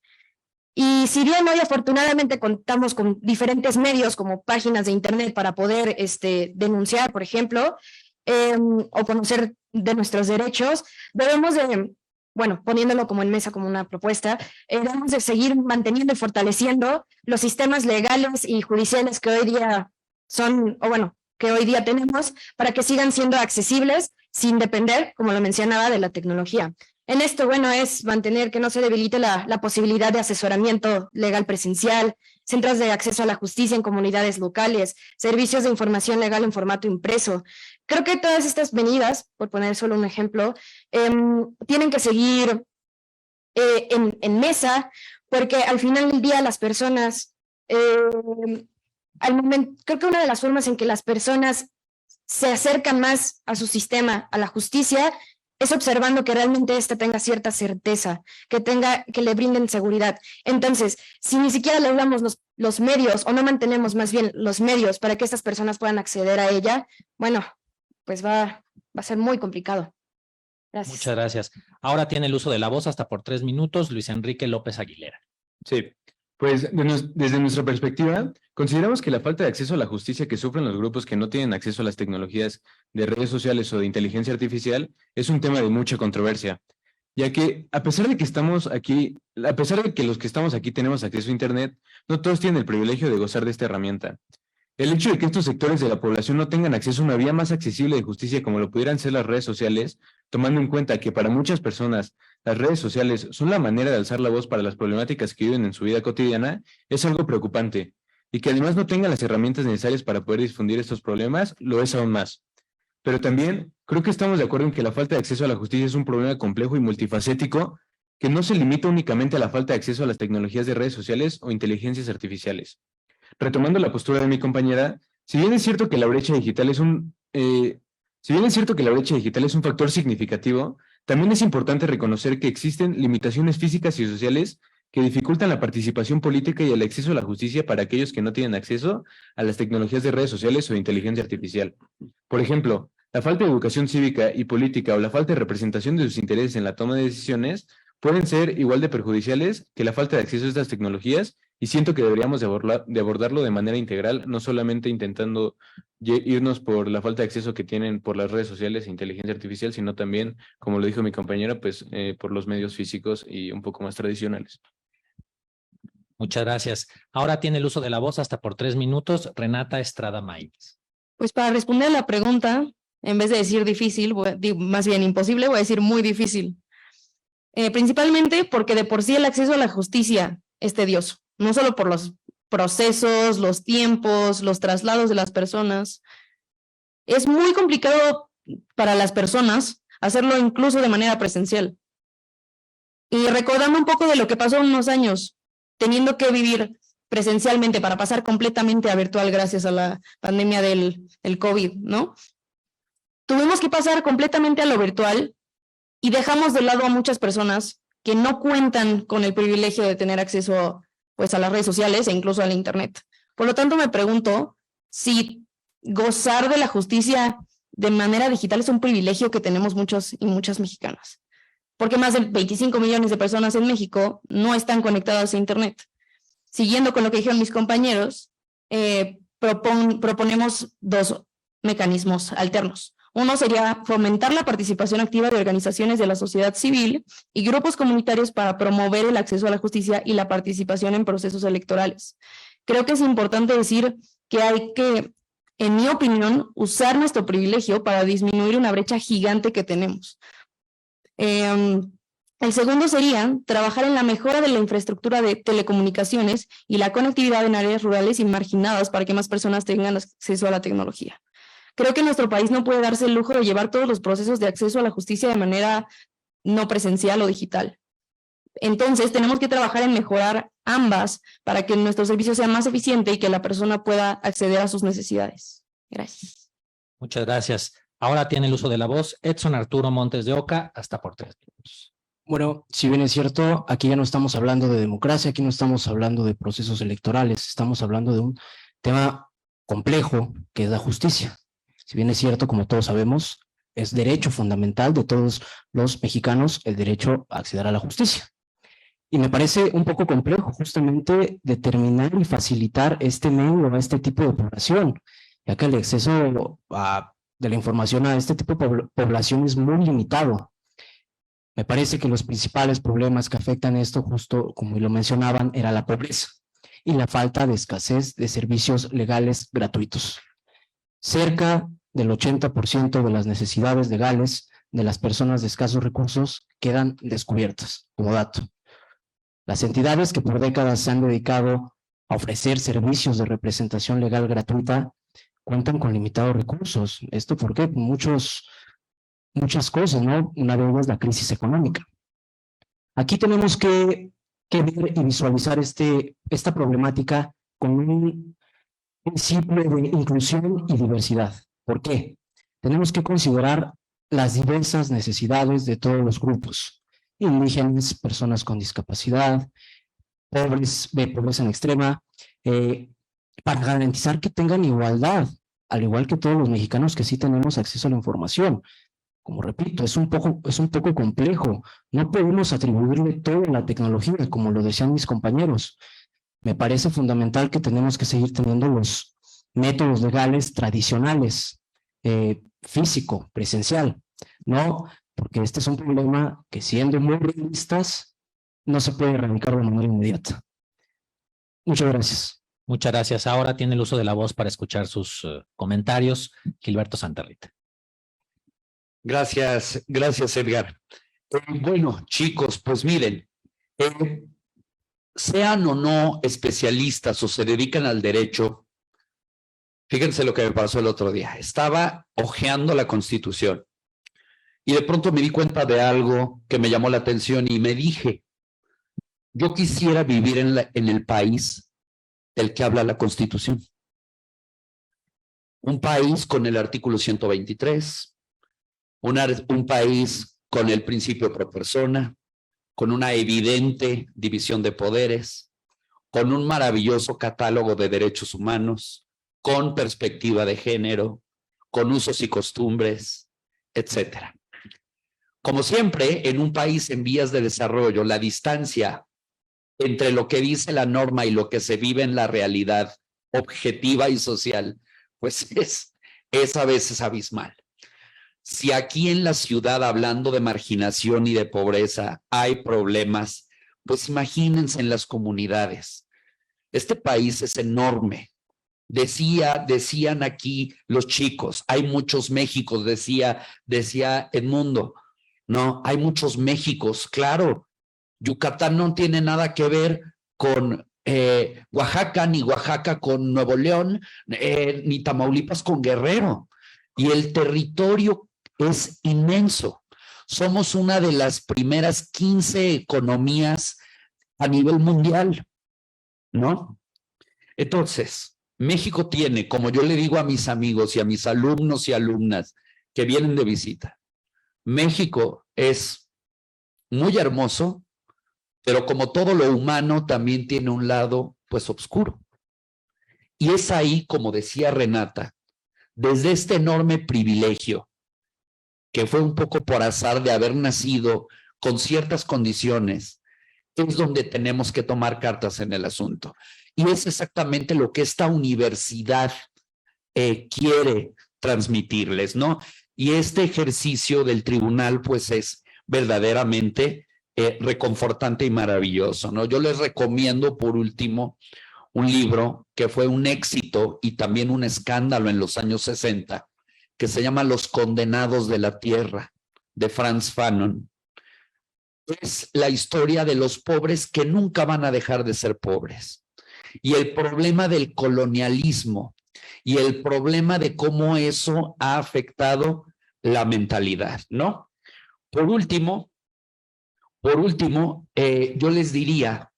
S6: Y si bien hoy afortunadamente contamos con diferentes medios como páginas de internet para poder denunciar, por ejemplo, o conocer de nuestros derechos, debemos de, bueno, poniéndolo como en mesa como una propuesta, debemos de seguir manteniendo y fortaleciendo los sistemas legales y judiciales que hoy día son, o bueno, que hoy día tenemos, para que sigan siendo accesibles sin depender, como lo mencionaba, de la tecnología. En esto, bueno, es mantener que no se debilite la posibilidad de asesoramiento legal presencial, centros de acceso a la justicia en comunidades locales, servicios de información legal en formato impreso. Creo que todas estas medidas, por poner solo un ejemplo, tienen que seguir en mesa, porque al final del día las personas, al momento, creo que una de las formas en que las personas se acercan más a su sistema, a la justicia, es observando que realmente ésta tenga cierta certeza, que le brinden seguridad. Entonces, si ni siquiera le damos los medios, o no mantenemos más bien los medios para que estas personas puedan acceder a ella, bueno, pues va a ser muy complicado. Gracias.
S5: Muchas gracias. Ahora tiene el uso de la voz hasta por 3 minutos, Luis Enrique López Aguilera.
S7: Sí, pues desde nuestra perspectiva, consideramos que la falta de acceso a la justicia que sufren los grupos que no tienen acceso a las tecnologías de redes sociales o de inteligencia artificial es un tema de mucha controversia, ya que a pesar de que los que estamos aquí tenemos acceso a Internet, no todos tienen el privilegio de gozar de esta herramienta. El hecho de que estos sectores de la población no tengan acceso a una vía más accesible de justicia como lo pudieran ser las redes sociales, tomando en cuenta que para muchas personas las redes sociales son la manera de alzar la voz para las problemáticas que viven en su vida cotidiana, es algo preocupante. Y que además no tengan las herramientas necesarias para poder difundir estos problemas, lo es aún más. Pero también creo que estamos de acuerdo en que la falta de acceso a la justicia es un problema complejo y multifacético que no se limita únicamente a la falta de acceso a las tecnologías de redes sociales o inteligencias artificiales. Retomando la postura de mi compañera, si bien es cierto que la brecha digital es un factor significativo, también es importante reconocer que existen limitaciones físicas y sociales que dificultan la participación política y el acceso a la justicia para aquellos que no tienen acceso a las tecnologías de redes sociales o de inteligencia artificial. Por ejemplo, la falta de educación cívica y política o la falta de representación de sus intereses en la toma de decisiones pueden ser igual de perjudiciales que la falta de acceso a estas tecnologías, y siento que deberíamos de abordarlo de manera integral, no solamente intentando irnos por la falta de acceso que tienen por las redes sociales e inteligencia artificial, sino también, como lo dijo mi compañera, pues por los medios físicos y un poco más tradicionales.
S5: Muchas gracias. Ahora tiene el uso de la voz hasta por 3 minutos, Renata Estrada Maínez.
S10: Pues para responder a la pregunta, en vez de decir difícil, más bien imposible, voy a decir muy difícil. Principalmente porque de por sí el acceso a la justicia es tedioso, no solo por los procesos, los tiempos, los traslados de las personas. Es muy complicado para las personas hacerlo incluso de manera presencial. Y recordando un poco de lo que pasó unos años, teniendo que vivir presencialmente para pasar completamente a virtual gracias a la pandemia del COVID, ¿no? Tuvimos que pasar completamente a lo virtual y dejamos de lado a muchas personas que no cuentan con el privilegio de tener acceso pues, a las redes sociales e incluso a la internet. Por lo tanto, me pregunto si gozar de la justicia de manera digital es un privilegio que tenemos muchos y muchas mexicanas, porque más de 25 millones de personas en México no están conectadas a internet. Siguiendo con lo que dijeron mis compañeros, proponemos 2 mecanismos alternos. Uno sería fomentar la participación activa de organizaciones de la sociedad civil y grupos comunitarios para promover el acceso a la justicia y la participación en procesos electorales. Creo que es importante decir que hay que, en mi opinión, usar nuestro privilegio para disminuir una brecha gigante que tenemos. El segundo sería trabajar en la mejora de la infraestructura de telecomunicaciones y la conectividad en áreas rurales y marginadas para que más personas tengan acceso a la tecnología. Creo que nuestro país no puede darse el lujo de llevar todos los procesos de acceso a la justicia de manera no presencial o digital. Entonces, tenemos que trabajar en mejorar ambas para que nuestro servicio sea más eficiente y que la persona pueda acceder a sus necesidades. Gracias.
S5: Muchas gracias. Ahora tiene el uso de la voz Edson Arturo Montes de Oca, hasta por 3 minutos.
S8: Bueno, si bien es cierto, aquí ya no estamos hablando de democracia, aquí no estamos hablando de procesos electorales, estamos hablando de un tema complejo que es la justicia. Si bien es cierto, como todos sabemos, es derecho fundamental de todos los mexicanos el derecho a acceder a la justicia. Y me parece un poco complejo justamente determinar y facilitar este medio a este tipo de población, ya que el acceso de la información a este tipo de población es muy limitado. Me parece que los principales problemas que afectan esto, justo como lo mencionaban, era la pobreza y la falta de escasez de servicios legales gratuitos. Cerca del 80% de las necesidades legales de las personas de escasos recursos quedan descubiertas, como dato. Las entidades que por décadas se han dedicado a ofrecer servicios de representación legal gratuita cuentan con limitados recursos. ¿Esto por qué? Muchas cosas, ¿no? Una de ellas es la crisis económica. Aquí tenemos que ver y visualizar esta problemática con un principio de inclusión y diversidad. ¿Por qué? Tenemos que considerar las diversas necesidades de todos los grupos, indígenas, personas con discapacidad, pobres, de pobreza en extrema, para garantizar que tengan igualdad, al igual que todos los mexicanos que sí tenemos acceso a la información. Como repito, es un poco complejo. No podemos atribuirle todo a la tecnología, como lo decían mis compañeros. Me parece fundamental que tenemos que seguir teniendo los métodos legales tradicionales, físico, presencial, ¿no? Porque este es un problema que, siendo muy realistas, no se puede erradicar de manera inmediata. Muchas gracias.
S5: Muchas gracias. Ahora tiene el uso de la voz para escuchar sus comentarios. Gilberto Santa Rita.
S9: Gracias, Edgar. Bueno, chicos, pues miren, sean o no especialistas o se dedican al derecho, fíjense lo que me pasó el otro día. Estaba hojeando la Constitución y de pronto me di cuenta de algo que me llamó la atención y me dije, yo quisiera vivir en el país del que habla la Constitución. Un país con el artículo 123, un país con el principio pro persona, con una evidente división de poderes, con un maravilloso catálogo de derechos humanos, con perspectiva de género, con usos y costumbres, etcétera. Como siempre, en un país en vías de desarrollo, la distancia entre lo que dice la norma y lo que se vive en la realidad objetiva y social, pues es a veces abismal. Si aquí en la ciudad, hablando de marginación y de pobreza, hay problemas, pues imagínense en las comunidades. Este país es enorme. Decían aquí los chicos, hay muchos Méxicos, decía Edmundo. No, hay muchos Méxicos, claro. Yucatán no tiene nada que ver con Oaxaca, ni Oaxaca con Nuevo León, ni Tamaulipas con Guerrero. Y el territorio es inmenso. Somos una de las primeras 15 economías a nivel mundial, ¿no? Entonces, México tiene, como yo le digo a mis amigos y a mis alumnos y alumnas que vienen de visita, México es muy hermoso, pero como todo lo humano también tiene un lado, pues, oscuro. Y es ahí, como decía Renata, desde este enorme privilegio, que fue un poco por azar de haber nacido con ciertas condiciones, es donde tenemos que tomar cartas en el asunto. Y es exactamente lo que esta universidad quiere transmitirles, ¿no? Y este ejercicio del tribunal, pues, es verdaderamente reconfortante y maravilloso, ¿no? Yo les recomiendo, por último, un libro que fue un éxito y también un escándalo en los años 60, que se llama Los Condenados de la Tierra, de Frantz Fanon. Es la historia de los pobres que nunca van a dejar de ser pobres. Y el problema del colonialismo y el problema de cómo eso ha afectado la mentalidad, ¿no? Por último, yo les diría,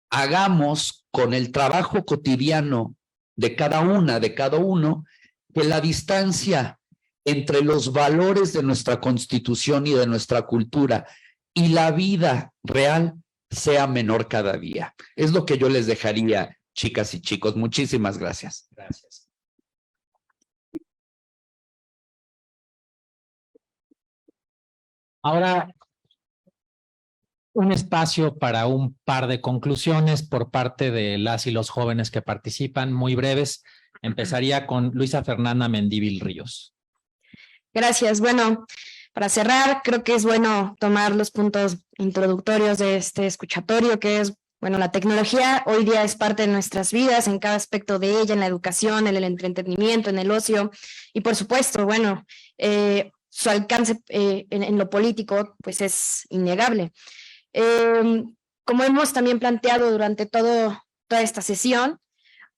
S9: hagamos con el trabajo cotidiano de cada uno, que la distancia entre los valores de nuestra Constitución y de nuestra cultura y la vida real sea menor cada día. Es lo que yo les dejaría, chicas y chicos. Muchísimas gracias.
S5: Gracias. Ahora, un espacio para un par de conclusiones por parte de las y los jóvenes que participan, muy breves. Empezaría con Luisa Fernanda Mendívil Ríos.
S6: Gracias. Bueno, para cerrar, creo que es bueno tomar los puntos introductorios de este escuchatorio, que es, bueno, la tecnología hoy día es parte de nuestras vidas, en cada aspecto de ella, en la educación, en el entretenimiento, en el ocio, y por supuesto, bueno, su alcance en lo político, pues es innegable. Como hemos también planteado durante toda esta sesión,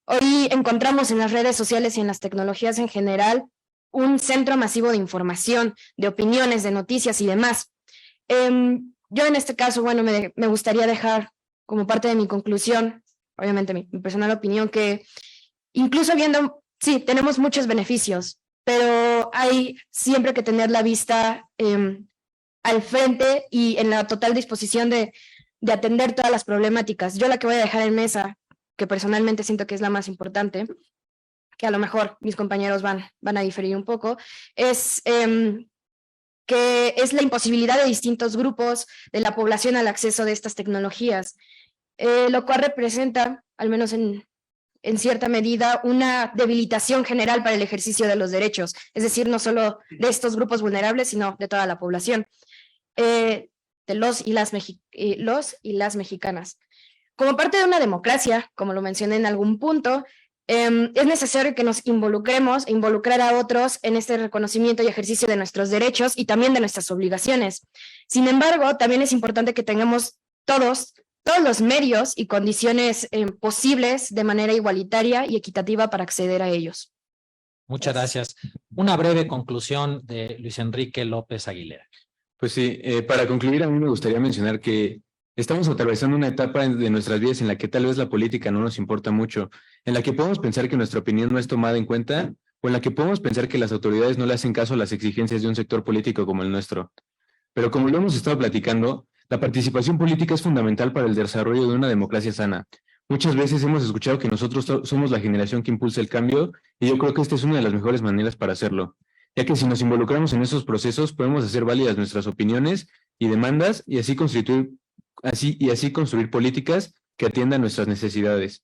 S6: hoy encontramos en las redes sociales y en las tecnologías en general un centro masivo de información, de opiniones, de noticias y demás. Yo en este caso, bueno, me gustaría dejar como parte de mi conclusión, obviamente mi personal opinión, que incluso viendo, sí, tenemos muchos beneficios, pero hay siempre que tener la vista al frente y en la total disposición de atender todas las problemáticas. Yo la que voy a dejar en mesa, que personalmente siento que es la más importante, que a lo mejor mis compañeros van a diferir un poco, es que es la imposibilidad de distintos grupos de la población al acceso de estas tecnologías, lo cual representa, al menos en cierta medida, una debilitación general para el ejercicio de los derechos, es decir, no solo de estos grupos vulnerables, sino de toda la población, de los y las mexicanas. Como parte de una democracia, como lo mencioné en algún punto, es necesario que nos involucremos e involucrar a otros en este reconocimiento y ejercicio de nuestros derechos y también de nuestras obligaciones. Sin embargo, también es importante que tengamos todos los medios y condiciones posibles de manera igualitaria y equitativa para acceder a ellos.
S5: Muchas gracias. Una breve conclusión de Luis Enrique López Aguilera.
S7: Pues sí, para concluir, a mí me gustaría mencionar que estamos atravesando una etapa de nuestras vidas en la que tal vez la política no nos importa mucho, en la que podemos pensar que nuestra opinión no es tomada en cuenta o en la que podemos pensar que las autoridades no le hacen caso a las exigencias de un sector político como el nuestro. Pero como lo hemos estado platicando, la participación política es fundamental para el desarrollo de una democracia sana. Muchas veces hemos escuchado que nosotros somos la generación que impulsa el cambio y yo creo que esta es una de las mejores maneras para hacerlo, ya que si nos involucramos en esos procesos podemos hacer válidas nuestras opiniones y demandas y así construir políticas que atiendan nuestras necesidades.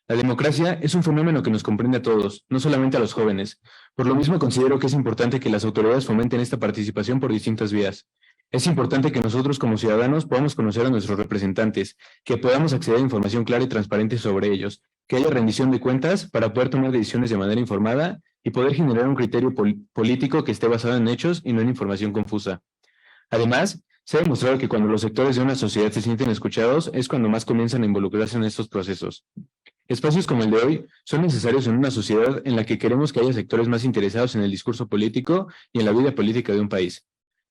S7: La democracia es un fenómeno que nos comprende a todos, no solamente a los jóvenes. Por lo mismo considero que es importante que las autoridades fomenten esta participación por distintas vías. Es importante que nosotros como ciudadanos podamos conocer a nuestros representantes, que podamos acceder a información clara y transparente sobre ellos, que haya rendición de cuentas para poder tomar decisiones de manera informada y poder generar un criterio político que esté basado en hechos y no en información confusa. Además, se ha demostrado que cuando los sectores de una sociedad se sienten escuchados es cuando más comienzan a involucrarse en estos procesos. Espacios como el de hoy son necesarios en una sociedad en la que queremos que haya sectores más interesados en el discurso político y en la vida política de un país.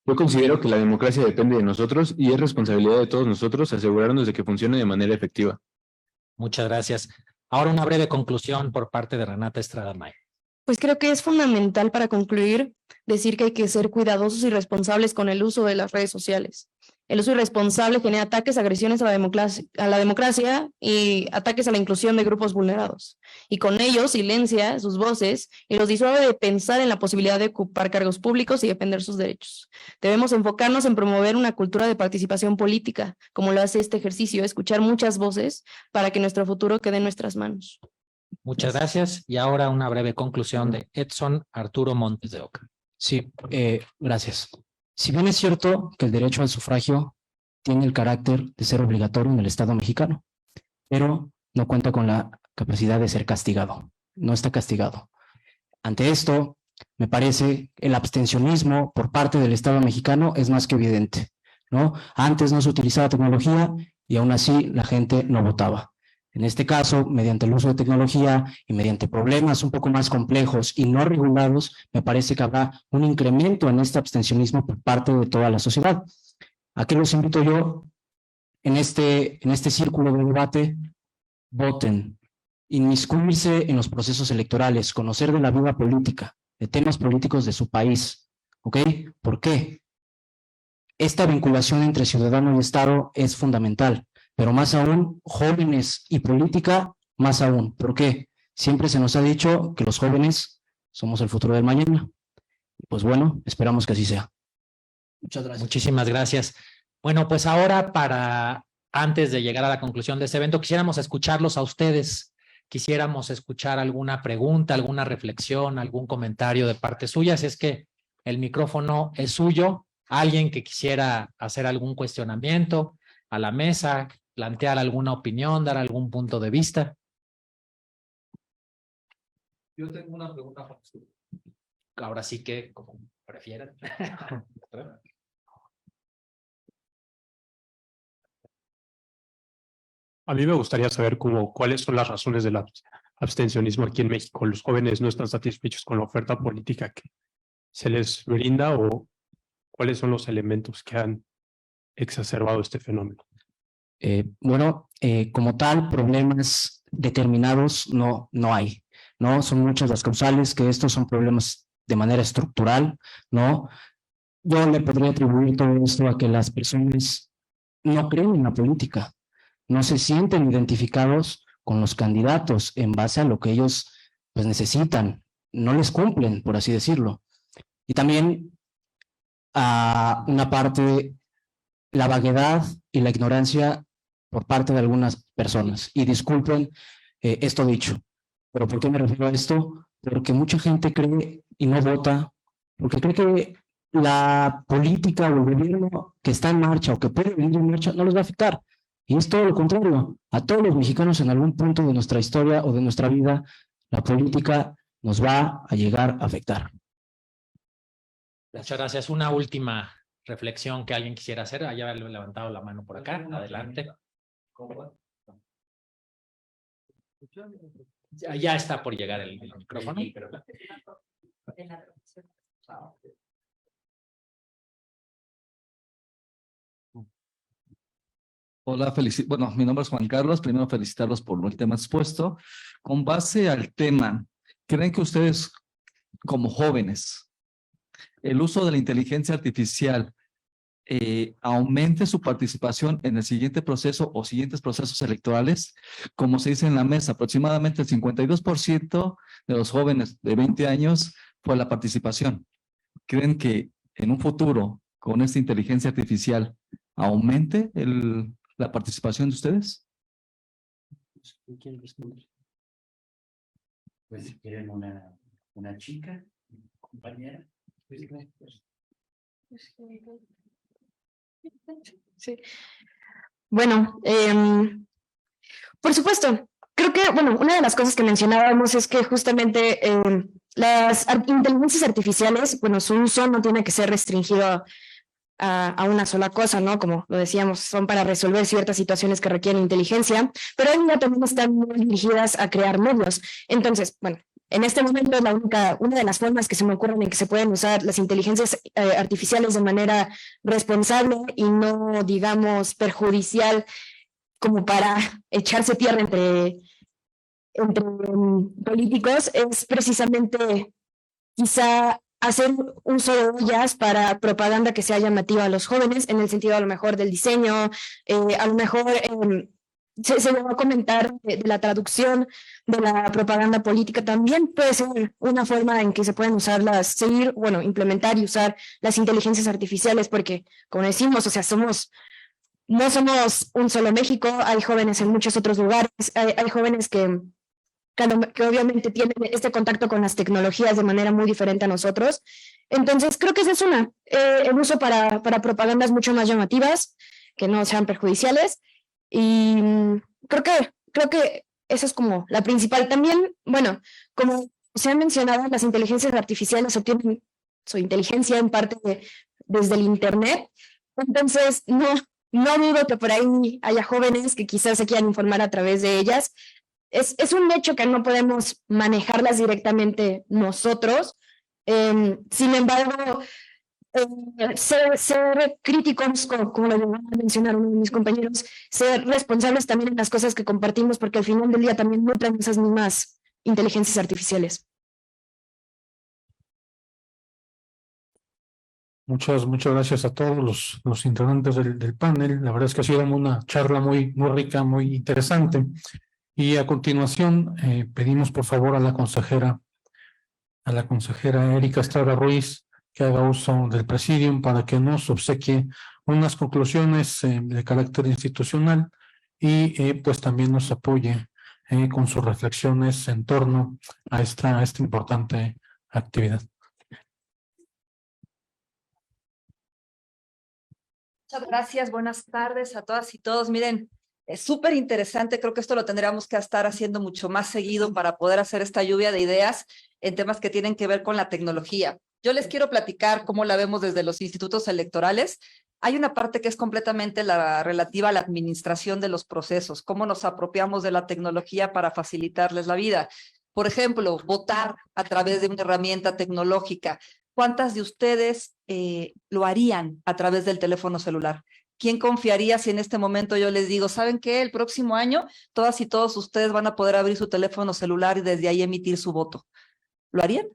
S7: Yo considero que la democracia depende de nosotros y es responsabilidad de todos nosotros asegurarnos de que funcione de manera efectiva.
S5: Muchas gracias. Ahora una breve conclusión por parte de Renata Estrada May.
S10: Pues creo que es fundamental para concluir decir que hay que ser cuidadosos y responsables con el uso de las redes sociales. El uso irresponsable genera ataques, agresiones a la democracia y ataques a la inclusión de grupos vulnerados. Y con ello silencia sus voces y los disuade de pensar en la posibilidad de ocupar cargos públicos y defender sus derechos. Debemos enfocarnos en promover una cultura de participación política, como lo hace este ejercicio, escuchar muchas voces para que nuestro futuro quede en nuestras manos.
S5: Muchas gracias. Y ahora una breve conclusión de Edson Arturo Montes de Oca.
S8: Sí, gracias. Si bien es cierto que el derecho al sufragio tiene el carácter de ser obligatorio en el Estado mexicano, pero no cuenta con la capacidad de ser castigado, no está castigado. Ante esto, me parece el abstencionismo por parte del Estado mexicano es más que evidente, ¿no? Antes no se utilizaba tecnología y aún así la gente no votaba. En este caso, mediante el uso de tecnología y mediante problemas un poco más complejos y no regulados, me parece que habrá un incremento en este abstencionismo por parte de toda la sociedad. ¿A qué los invito yo? En este círculo de debate, voten, inmiscuirse en los procesos electorales, conocer de la vida política, de temas políticos de su país. ¿Ok? ¿Por qué? Esta vinculación entre ciudadano y Estado es fundamental. Pero más aún, jóvenes y política, más aún. ¿Por qué? Siempre se nos ha dicho que los jóvenes somos el futuro del mañana. Pues bueno, esperamos que así sea. Muchas gracias.
S5: Muchísimas gracias. Bueno, pues ahora antes de llegar a la conclusión de este evento, quisiéramos escucharlos a ustedes. Quisiéramos escuchar alguna pregunta, alguna reflexión, algún comentario de parte suya. Así es que el micrófono es suyo. Alguien que quisiera hacer algún cuestionamiento a la mesa, plantear alguna opinión, dar algún punto de vista. Yo tengo una pregunta para usted. Ahora sí que, como prefieran.
S11: A mí me gustaría saber cuáles son las razones del abstencionismo aquí en México. ¿Los jóvenes no están satisfechos con la oferta política que se les brinda o cuáles son los elementos que han exacerbado este fenómeno?
S8: Como tal, problemas determinados no hay, ¿no? Son muchas las causales que estos son problemas de manera estructural, ¿no? Yo le podría atribuir todo esto a que las personas no creen en la política, no se sienten identificados con los candidatos en base a lo que ellos pues necesitan, no les cumplen, por así decirlo. Y también a una parte, la vaguedad y la ignorancia por parte de algunas personas. Y disculpen esto dicho, pero ¿por qué me refiero a esto? Porque mucha gente cree y no vota, porque cree que la política o el gobierno que está en marcha o que puede venir en marcha no los va a afectar. Y es todo lo contrario. A todos los mexicanos en algún punto de nuestra historia o de nuestra vida, la política nos va a llegar a afectar.
S5: Muchas gracias. Una última reflexión que alguien quisiera hacer. Ya le he levantado la mano por acá. Adelante. Ya está por llegar el micrófono.
S12: Hola, bueno, mi nombre es Juan Carlos. Primero felicitarlos por el tema expuesto. Con base al tema, ¿creen que ustedes, como jóvenes, el uso de la inteligencia artificial aumente su participación en el siguiente proceso o siguientes procesos electorales? Como se dice en la mesa, aproximadamente el 52% de los jóvenes de 20 años fue la participación. ¿Creen que en un futuro, con esta inteligencia artificial, aumente la participación de ustedes?
S2: ¿Quién responde? Pues si quieren una chica, compañera.
S6: Sí. Bueno, por supuesto, creo que, bueno, una de las cosas que mencionábamos es que justamente las inteligencias artificiales, bueno, su uso no tiene que ser restringido a una sola cosa, ¿no? Como lo decíamos, son para resolver ciertas situaciones que requieren inteligencia, pero hoy en día también están muy dirigidas a crear medios. Entonces, bueno, en este momento una de las formas que se me ocurren en que se pueden usar las inteligencias artificiales de manera responsable y no, digamos, perjudicial, como para echarse tierra entre políticos, es precisamente quizá hacer uso de ellas para propaganda que sea llamativa a los jóvenes, en el sentido a lo mejor del diseño, a lo mejor se va a comentar de la traducción de la propaganda política. También puede ser una forma en que se pueden implementar y usar las inteligencias artificiales, porque, como decimos, o sea, no somos un solo México, hay jóvenes en muchos otros lugares, hay jóvenes que obviamente tienen este contacto con las tecnologías de manera muy diferente a nosotros. Entonces, creo que esa es el uso para propagandas mucho más llamativas, que no sean perjudiciales, y creo que esa es como la principal. También, bueno, como se ha mencionado, las inteligencias artificiales obtienen su inteligencia en parte desde el Internet, entonces no dudo que por ahí haya jóvenes que quizás se quieran informar a través de ellas. Es un hecho que no podemos manejarlas directamente nosotros. Sin embargo, ser críticos, como lo iba a mencionar uno de mis compañeros, ser responsables también en las cosas que compartimos, porque al final del día también nutren esas mismas inteligencias artificiales.
S1: Muchas gracias a todos los integrantes del panel. La verdad es que ha sido una charla muy rica, muy interesante. Y a continuación pedimos por favor a la consejera Erika Estrada Ruiz que haga uso del presidium para que nos obsequie unas conclusiones de carácter institucional y pues también nos apoye con sus reflexiones en torno a esta importante actividad.
S13: Muchas gracias, buenas tardes a todas y todos. Miren, es súper interesante, creo que esto lo tendríamos que estar haciendo mucho más seguido para poder hacer esta lluvia de ideas en temas que tienen que ver con la tecnología. Yo les quiero platicar cómo la vemos desde los institutos electorales. Hay una parte que es completamente la relativa a la administración de los procesos, cómo nos apropiamos de la tecnología para facilitarles la vida. Por ejemplo, votar a través de una herramienta tecnológica. ¿Cuántas de ustedes lo harían a través del teléfono celular? ¿Quién confiaría si en este momento yo les digo, ¿saben qué? El próximo año todas y todos ustedes van a poder abrir su teléfono celular y desde ahí emitir su voto? ¿Lo harían?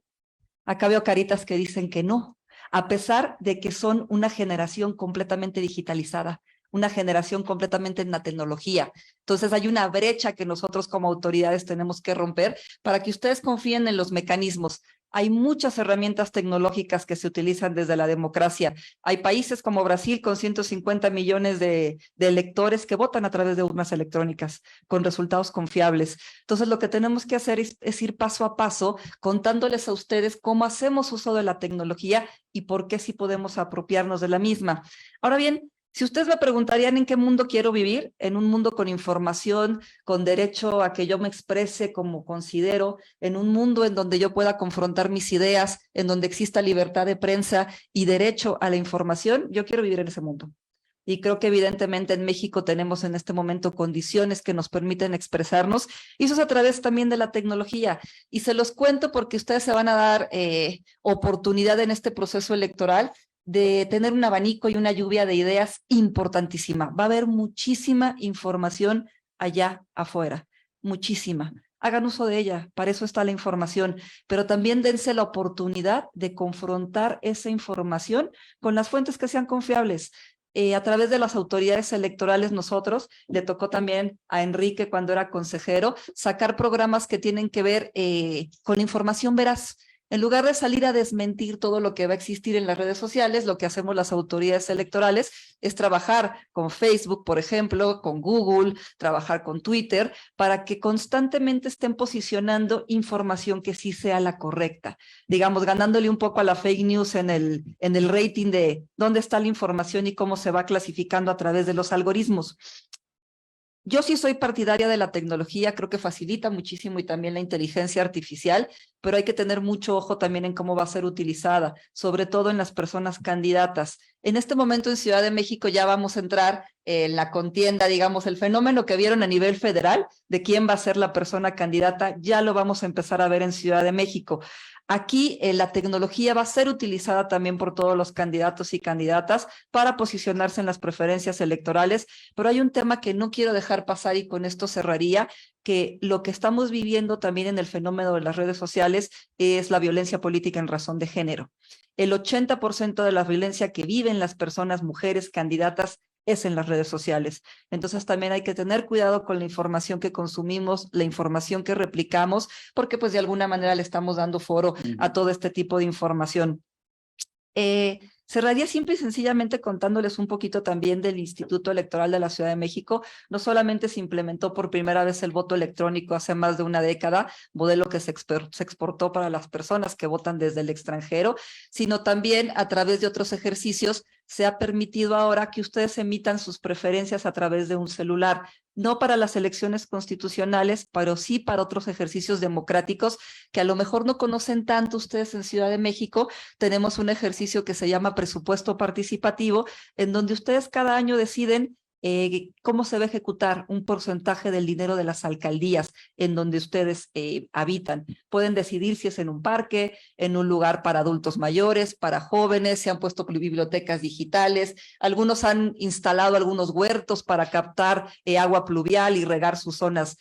S13: Acá veo caritas que dicen que no, a pesar de que son una generación completamente digitalizada, una generación completamente en la tecnología. Entonces hay una brecha que nosotros como autoridades tenemos que romper para que ustedes confíen en los mecanismos. Hay muchas herramientas tecnológicas que se utilizan desde la democracia. Hay países como Brasil con 150 millones de electores que votan a través de urnas electrónicas con resultados confiables. Entonces lo que tenemos que hacer es ir paso a paso contándoles a ustedes cómo hacemos uso de la tecnología y por qué sí podemos apropiarnos de la misma. Ahora bien, si ustedes me preguntarían en qué mundo quiero vivir, en un mundo con información, con derecho a que yo me exprese como considero, en un mundo en donde yo pueda confrontar mis ideas, en donde exista libertad de prensa y derecho a la información, yo quiero vivir en ese mundo. Y creo que evidentemente en México tenemos en este momento condiciones que nos permiten expresarnos, y eso es a través también de la tecnología. Y se los cuento porque ustedes se van a dar oportunidad en este proceso electoral de tener un abanico y una lluvia de ideas importantísima. Va a haber muchísima información allá afuera, muchísima. Hagan uso de ella, para eso está la información, pero también dense la oportunidad de confrontar esa información con las fuentes que sean confiables. A través de las autoridades electorales nosotros, le tocó también a Enrique cuando era consejero, sacar programas que tienen que ver con la información veraz. En lugar de salir a desmentir todo lo que va a existir en las redes sociales, lo que hacemos las autoridades electorales es trabajar con Facebook, por ejemplo, con Google, trabajar con Twitter, para que constantemente estén posicionando información que sí sea la correcta. Digamos, ganándole un poco a la fake news en el rating de dónde está la información y cómo se va clasificando a través de los algoritmos. Yo sí soy partidaria de la tecnología, creo que facilita muchísimo y también la inteligencia artificial, pero hay que tener mucho ojo también en cómo va a ser utilizada, sobre todo en las personas candidatas. En este momento en Ciudad de México ya vamos a entrar en la contienda, digamos, el fenómeno que vieron a nivel federal de quién va a ser la persona candidata, ya lo vamos a empezar a ver en Ciudad de México. Aquí la tecnología va a ser utilizada también por todos los candidatos y candidatas para posicionarse en las preferencias electorales, pero hay un tema que no quiero dejar pasar y con esto cerraría, que lo que estamos viviendo también en el fenómeno de las redes sociales es la violencia política en razón de género. El 80% de la violencia que viven las personas, mujeres, candidatas, es en las redes sociales. Entonces también hay que tener cuidado con la información que consumimos, la información que replicamos, porque pues de alguna manera le estamos dando foro a todo este tipo de información. Cerraría simple y sencillamente contándoles un poquito también del Instituto Electoral de la Ciudad de México. No solamente se implementó por primera vez el voto electrónico hace más de una década, modelo que se exportó para las personas que votan desde el extranjero, sino también a través de otros ejercicios se ha permitido ahora que ustedes emitan sus preferencias a través de un celular, no para las elecciones constitucionales, pero sí para otros ejercicios democráticos que a lo mejor no conocen tanto ustedes en Ciudad de México. Tenemos un ejercicio que se llama presupuesto participativo, en donde ustedes cada año deciden cómo se va a ejecutar un porcentaje del dinero de las alcaldías en donde ustedes habitan. Pueden decidir si es en un parque, en un lugar para adultos mayores, para jóvenes, se han puesto bibliotecas digitales, algunos han instalado algunos huertos para captar agua pluvial y regar sus zonas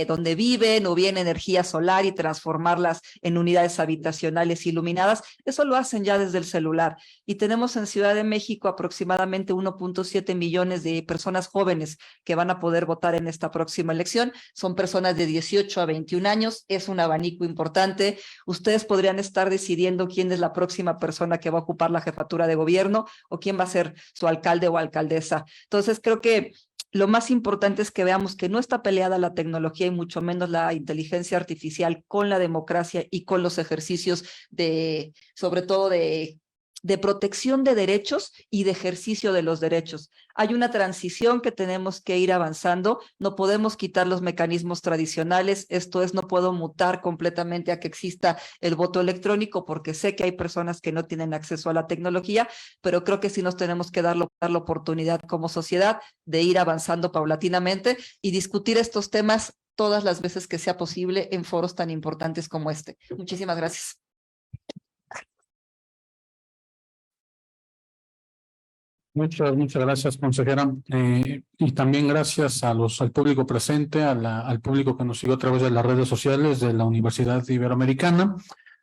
S13: donde viven, o bien energía solar y transformarlas en unidades habitacionales iluminadas. Eso lo hacen ya desde el celular. Y tenemos en Ciudad de México aproximadamente 1.7 millones de personas jóvenes que van a poder votar en esta próxima elección. Son personas de 18 a 21 años, es un abanico importante. Ustedes podrían estar decidiendo quién es la próxima persona que va a ocupar la jefatura de gobierno o quién va a ser su alcalde o alcaldesa. Entonces creo que lo más importante es que veamos que no está peleada la tecnología y mucho menos la inteligencia artificial con la democracia y con los ejercicios de, sobre todo de protección de derechos y de ejercicio de los derechos. Hay una transición que tenemos que ir avanzando, no podemos quitar los mecanismos tradicionales, esto es, no puedo mutar completamente a que exista el voto electrónico porque sé que hay personas que no tienen acceso a la tecnología, pero creo que sí nos tenemos que dar la oportunidad como sociedad de ir avanzando paulatinamente y discutir estos temas todas las veces que sea posible en foros tan importantes como este. Muchísimas gracias.
S1: Muchas gracias, consejera. Y también gracias al público presente, al público que nos siguió a través de las redes sociales de la Universidad Iberoamericana.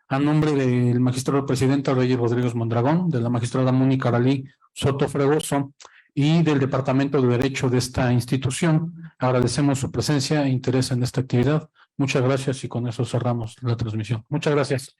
S1: A nombre del magistrado presidente Reyes Rodríguez Mondragón, de la magistrada Mónica Aralí Soto Fregoso y del Departamento de Derecho de esta institución, agradecemos su presencia e interés en esta actividad. Muchas gracias y con eso cerramos la transmisión. Muchas gracias.